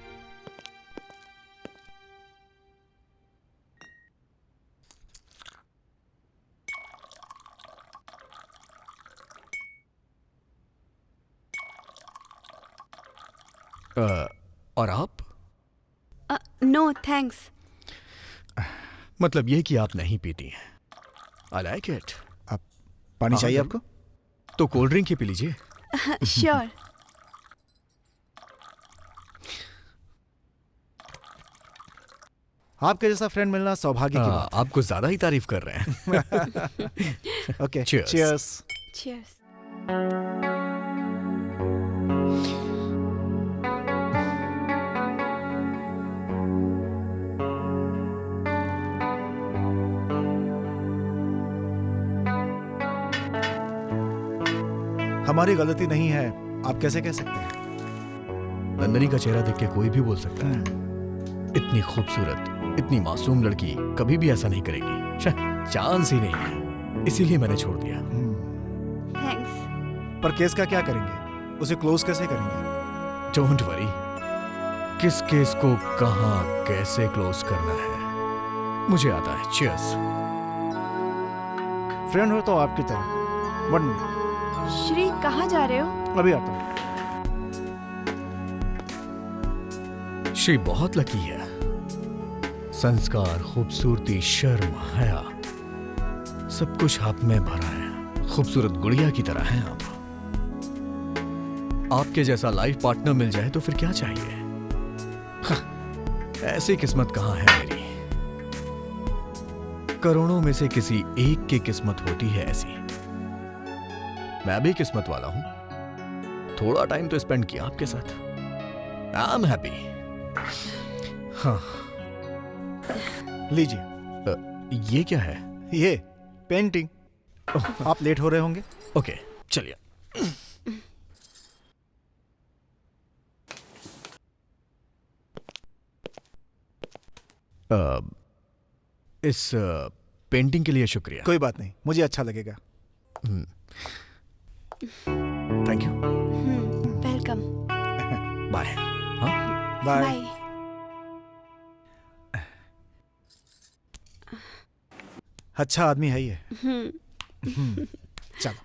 और आप? No thanks. मतलब ये कि आप नहीं पीती हैं। I like it. पानी हाँ, चाहिए हाँ, आपको? तो कोल्ड ड्रिंक ही पी लीजिए। श्योर। आपके जैसा फ्रेंड मिलना सौभाग्य की बात आप कुछ ज्यादा ही तारीफ कर रहे हैं। है। Okay, Cheers. चीयर्स। चीयर्स। हमारी गलती नहीं है, आप कैसे कह सकते हैं? नंदनी का चेहरा देख के कोई भी बोल सकता है। इतनी खूबसूरत, इतनी मासूम लड़की कभी भी ऐसा नहीं करेगी। चांस ही नहीं है, इसीलिए मैंने छोड़ दिया। थैंक्स। पर केस का क्या करेंगे? उसे क्लोज कैसे करेंगे? डोंट वरी, किस केस को कहां कैसे क्लोज करना है मुझे आता है। चीयर्स। फ्रेंड हो तो आपकी तरह। 1 मिनट, श्री कहाँ जा रहे हो? अभी आता हूँ। श्री बहुत लकी है। संस्कार, खूबसूरती, शर्म, हया, सब कुछ आप में भरा है। खूबसूरत गुड़िया की तरह हैं आप। आपके जैसा लाइफ पार्टनर मिल जाए तो फिर क्या चाहिए? ऐसी किस्मत कहां है मेरी। करोड़ों में से किसी एक की किस्मत होती है ऐसी। मैं भी किस्मत वाला हूं। थोड़ा टाइम तो स्पेंड किया आपके साथ। I am happy. हाँ, लीजिए। ये क्या है? ये पेंटिंग। आप लेट हो रहे होंगे। ओके, चलिए। इस पेंटिंग के लिए शुक्रिया। कोई बात नहीं, मुझे अच्छा लगेगा। Thank you. वेलकम। बाय। हाँ, बाय। बाय। अच्छा आदमी है ये। चलो।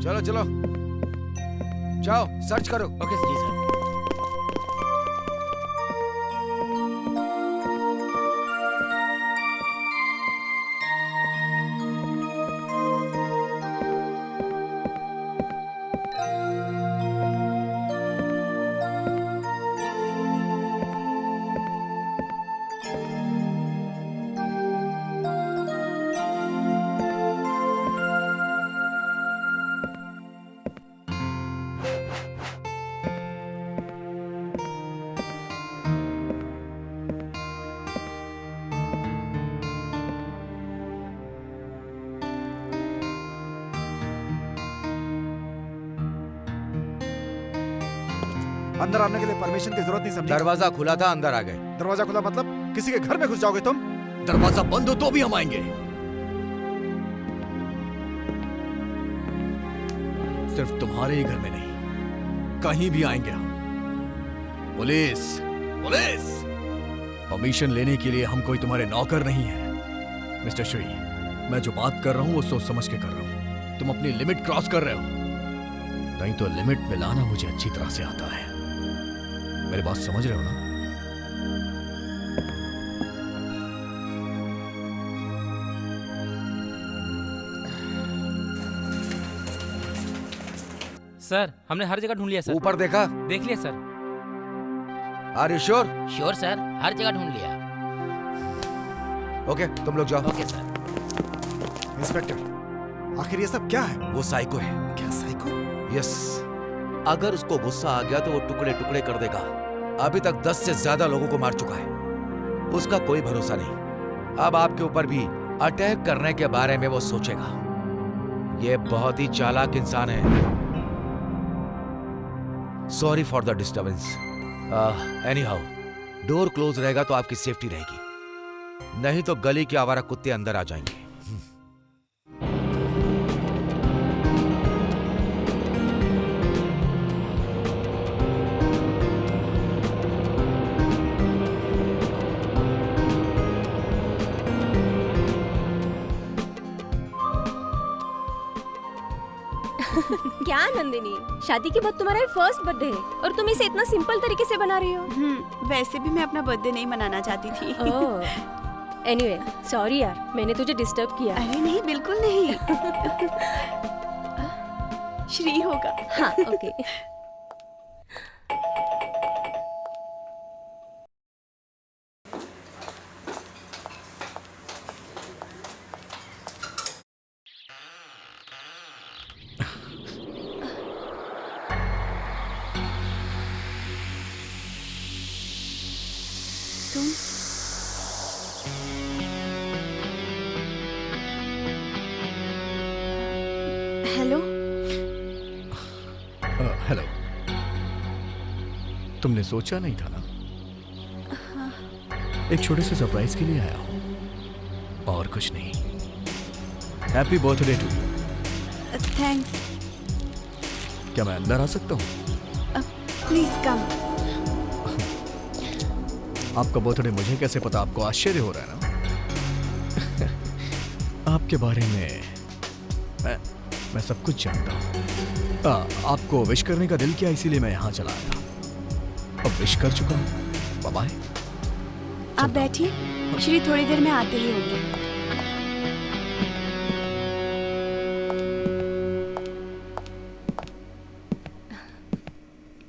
चलो चलो, जाओ सर्च करो। ओके जी सर। अंदर आने के लिए परमिशन की जरूरत नहीं समझी। दरवाजा खुला था, अंदर आ गए। दरवाजा खुला मतलब किसी के घर में घुस जाओगे तुम? दरवाजा बंद हो तो भी हम आएंगे। सिर्फ तुम्हारे ही घर में नहीं, कहीं भी आएंगे हम। Police, police! परमिशन लेने के लिए हम कोई तुम्हारे नौकर नहीं है। मिस्टर श्री, मैं जो बात कर रहा हूं वो सोच समझ के कर रहा हूं। तुम अपनी लिमिट क्रॉस कर रहे हो, नहीं तो लिमिट में लाना मुझे अच्छी तरह से आता है। मेरी बात समझ रहे हो ना? सर हमने हर जगह ढूंढ लिया सर। ऊपर देखा? देख लिया sir. Are you sure? Sure sir, हर जगह ढूंढ लिया। ओके, तुम लोग जाओ। Okay sir. इंस्पेक्टर, आखिर ये सब क्या है? वो साइको है। क्या साइको? यस, अगर उसको गुस्सा आ गया तो वो टुकड़े टुकड़े कर देगा। अभी तक 10 से ज्यादा लोगों को मार चुका है। उसका कोई भरोसा नहीं। अब आपके ऊपर भी अटैक करने के बारे में वो सोचेगा। ये बहुत ही चालाक इंसान है। Sorry for the disturbance. Anyhow, door close रहेगा तो आपकी सेफ्टी रहेगी, नहीं तो गली के आवारा कुत्ते अंदर आ जाएंगे। क्या नंदिनी, शादी के बाद तुम्हारा फर्स्ट बर्थडे है और तुम इसे इतना सिंपल तरीके से बना रही हो। वैसे भी मैं अपना बर्थडे नहीं मनाना चाहती थी। एनीवे, सॉरी यार, मैंने तुझे डिस्टर्ब किया। अरे नहीं, बिल्कुल नहीं। श्री होगा। हाँ, ओके। हेलो। हेलो। तुमने सोचा नहीं था ना? एक छोटे से सरप्राइज के लिए आया हूं, और कुछ नहीं। Happy birthday to you. Thanks. क्या मैं अंदर आ सकता हूं? Please come. आपका बर्थडे मुझे कैसे पता? आपको आश्चर्य हो रहा है ना? आपके बारे में मैं सब कुछ जानता हूं। आपको विश करने का दिल किया, इसीलिए मैं यहां चला आया। अब विश कर चुका हूं। Bye bye. आप बैठिए, श्री थोड़ी देर में आते ही होंगे।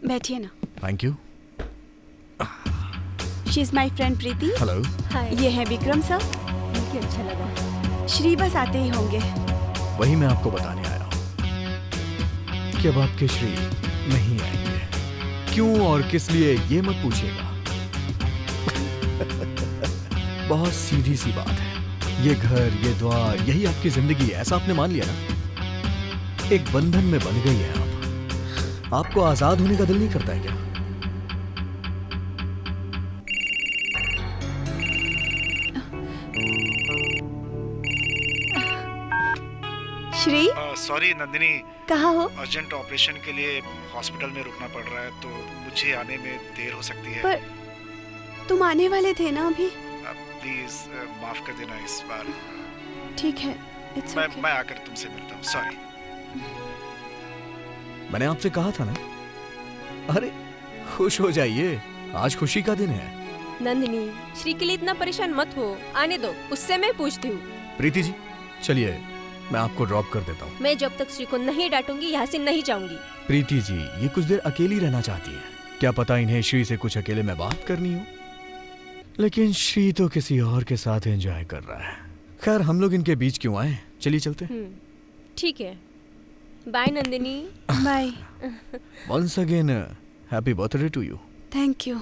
बैठिए ना। Thank you. She is my friend Preeti. Hello. Hi. ये है विक्रम सर। मुझे अच्छा लगा। श्री बस आते ही होंगे। वही मैं आपको बताने आया हूं कि अब आपके श्री नहीं आएंगे। क्यों और किस लिए ये मत पूछिएगा। बहुत सीधी सी बात है। ये घर, ये द्वार, यही आपकी जिंदगी है, ऐसा आपने मान लिया ना? एक बंधन में बन गई है आप। आपको आजाद होने का दिल नहीं करता है क्या? श्री। सॉरी नंदिनी, कहाँ हो? अर्जेंट ऑपरेशन के लिए हॉस्पिटल में रुकना पड़ रहा है, तो मुझे आने में देर हो सकती है। पर तुम आने वाले थे ना अभी? प्लीज माफ कर देना इस बार। ठीक है, इट्स ओके। मैं आकर तुमसे मिलता हूँ। सॉरी। मैंने आपसे कहा था ना। अरे खुश हो जाइए, आज खुशी का दिन है। नंदिनी, श्री के लिए इतना परेशान मत हो, आने दो, उससे मैं पूछती हूँ। प्रीति जी चलिए, मैं आपको ड्रॉप कर देता हूँ। मैं जब तक श्री को नहीं डांटूंगी यहाँ से नहीं जाऊंगी। प्रीति जी ये कुछ देर अकेली रहना चाहती है, क्या पता इन्हें श्री से कुछ अकेले में बात करनी हो। लेकिन श्री तो किसी और के साथ एंजॉय कर रहा है। खैर हम लोग इनके बीच क्यों आए, चलिए चलते हैं। ठीक है, bye Nandini. Bye. Once again happy birthday to you. Thank you.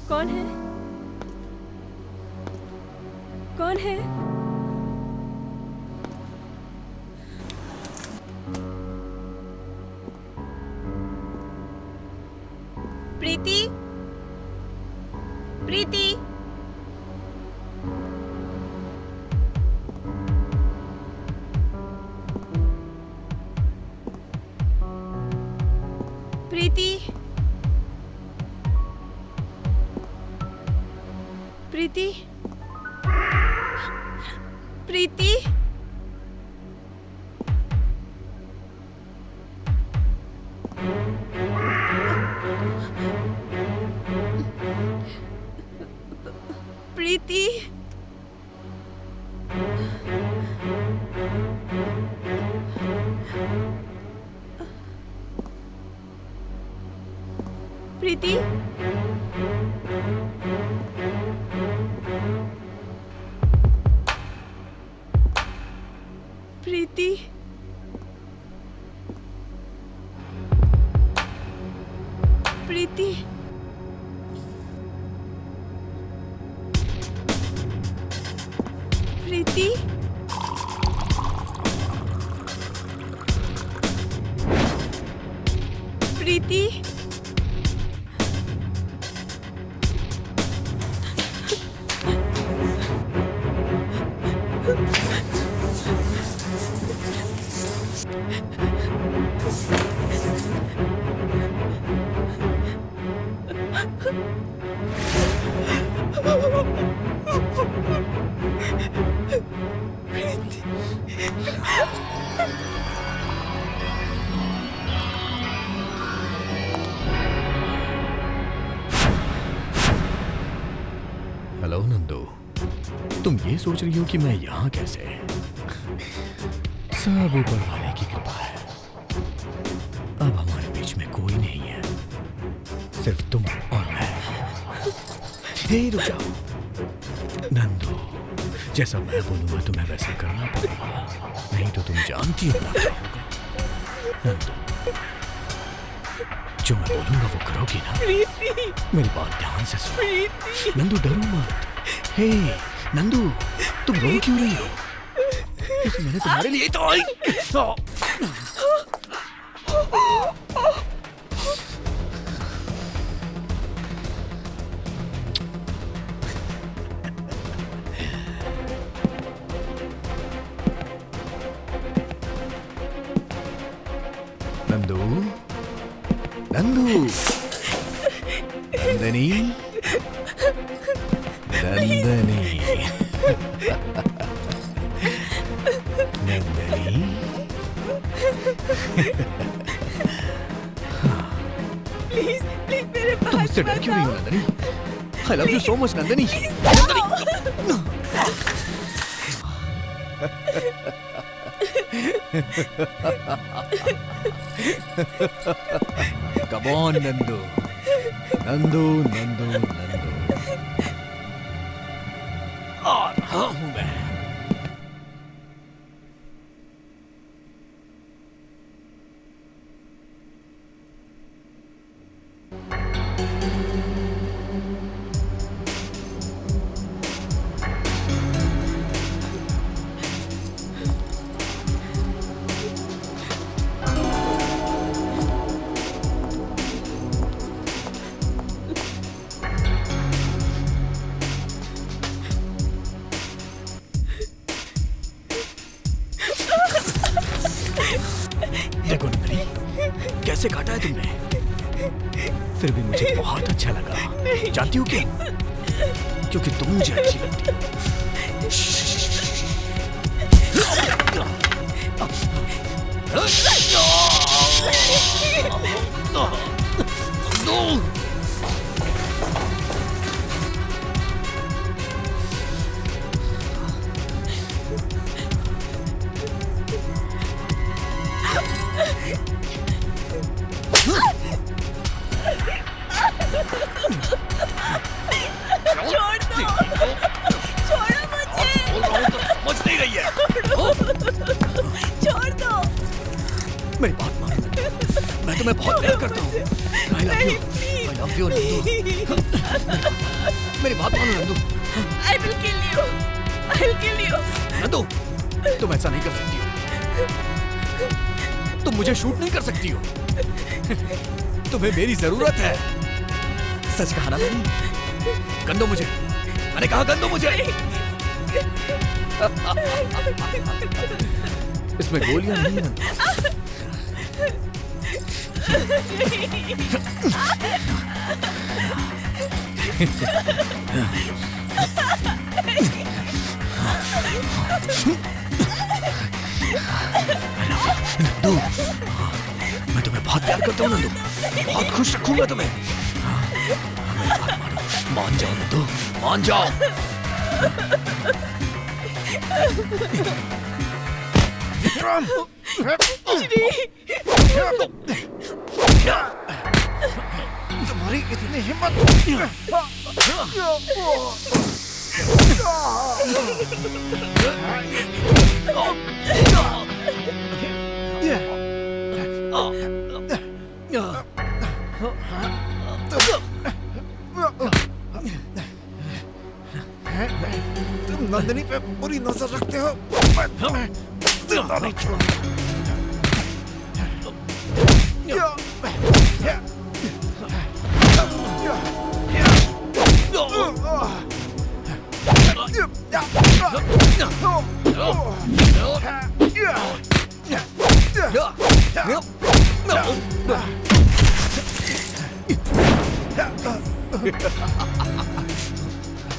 कौन है? कौन है? प्रीति, प्रीति, प्रीति, प्रीति, प्रीति, प्रीति, प्रीति, प्रीति, प्रीति, प्रीति, प्रीति, हेलो नंदू, तुम ये सोच रही हो कि मैं यहाँ कैसे? सब ऊपर वाले की कृपा है। अब हमारे बीच में कोई नहीं है, सिर्फ तुम और मैं। हे रुक जाओ नंदू, जैसा मैं बोलूंगा तुम्हें वैसे करना पड़ेगा, नहीं तो तुम जानती हो ना क्या होगा। नंदू जो मैं बोलूंगा वो करोगी ना? मेरी बात ध्यान से सुनो। नंदू डरो मत। हे नंदू, तुम रो क्यों रही हो? मैंने तुम्हारे लिए तो आई। नंदू, नंदू, नंदनी, नंदनी, नंदनी। प्लीज प्लीज मेरे पास तुम मुझसे डर क्यों रही हो Nandini? I love you so much Nandini. Come on Nandu, Nandu, Nandu, Nandu. आ रहा हूं मैं। कैसे काटा है तुमने? फिर भी मुझे बहुत अच्छा लगा। जानती हो क्यों? क्योंकि तुम मुझे अच्छी लगती हो। छोड़ दो, छोड़ो मुझे। समझ नहीं रही है। छोड़ दो। मेरी बात मानो, मैं तुम्हें बहुत प्यार करता हूँ। I love you, Nandu. मेरी बात मानो Nandu. I will kill you. I will kill you. Nandu, तुम ऐसा नहीं कर सकती हो। तुम मुझे शूट नहीं कर सकती हो। तुम्हें मेरी जरूरत है। सच कहा ना मैंने? गंदो मुझे। मैंने कहा गंदो मुझे। इसमें गोलियां नहीं है नंदू। नंदू, मैं तुम्हें बहुत प्यार करता हूँ नंदू। बहुत खुश रखूंगा तुम्हें। मेरी बात मानो, मान जाओ नंदू, मान जाओ। विक्रम! तुम्हारी इतनी हिम्मत! तुम नंदिनी पे बुरी नजर रखते हो। मैं तुम्हें जिंदा नहीं छोड़ूंगा।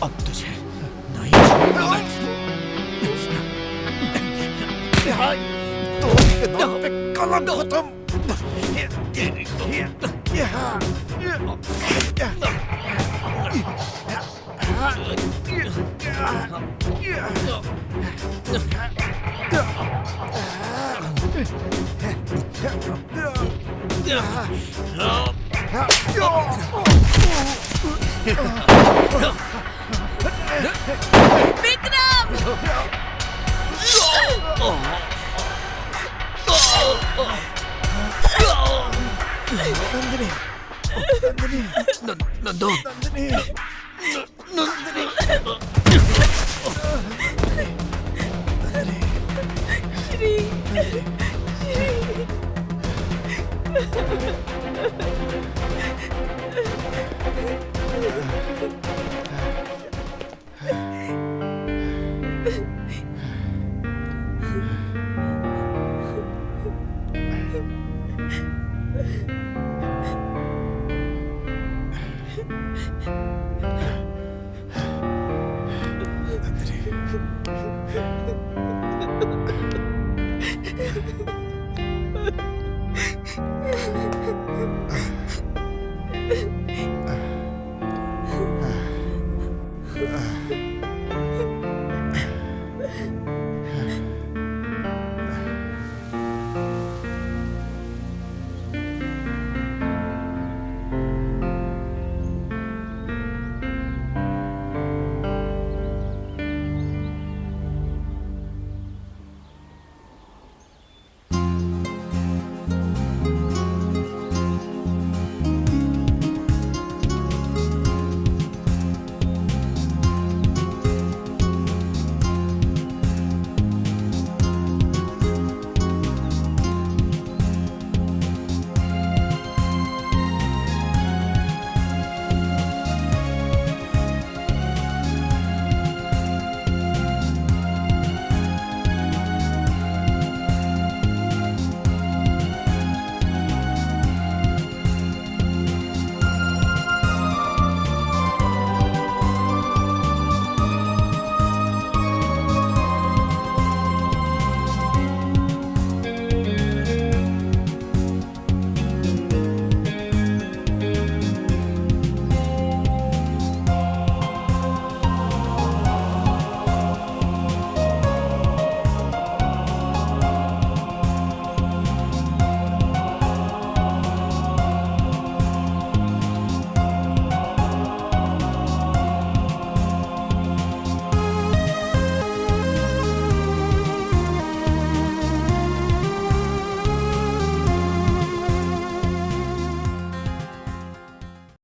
अब तुझे नहीं छोड़ूंगा मैं। दोस्त के नाम पे कलंक हो तुम। विक्रम! नंदिनी, नंदिनी, नंदू, नंदिनी, नंदिनी, श्री, नंदिनी।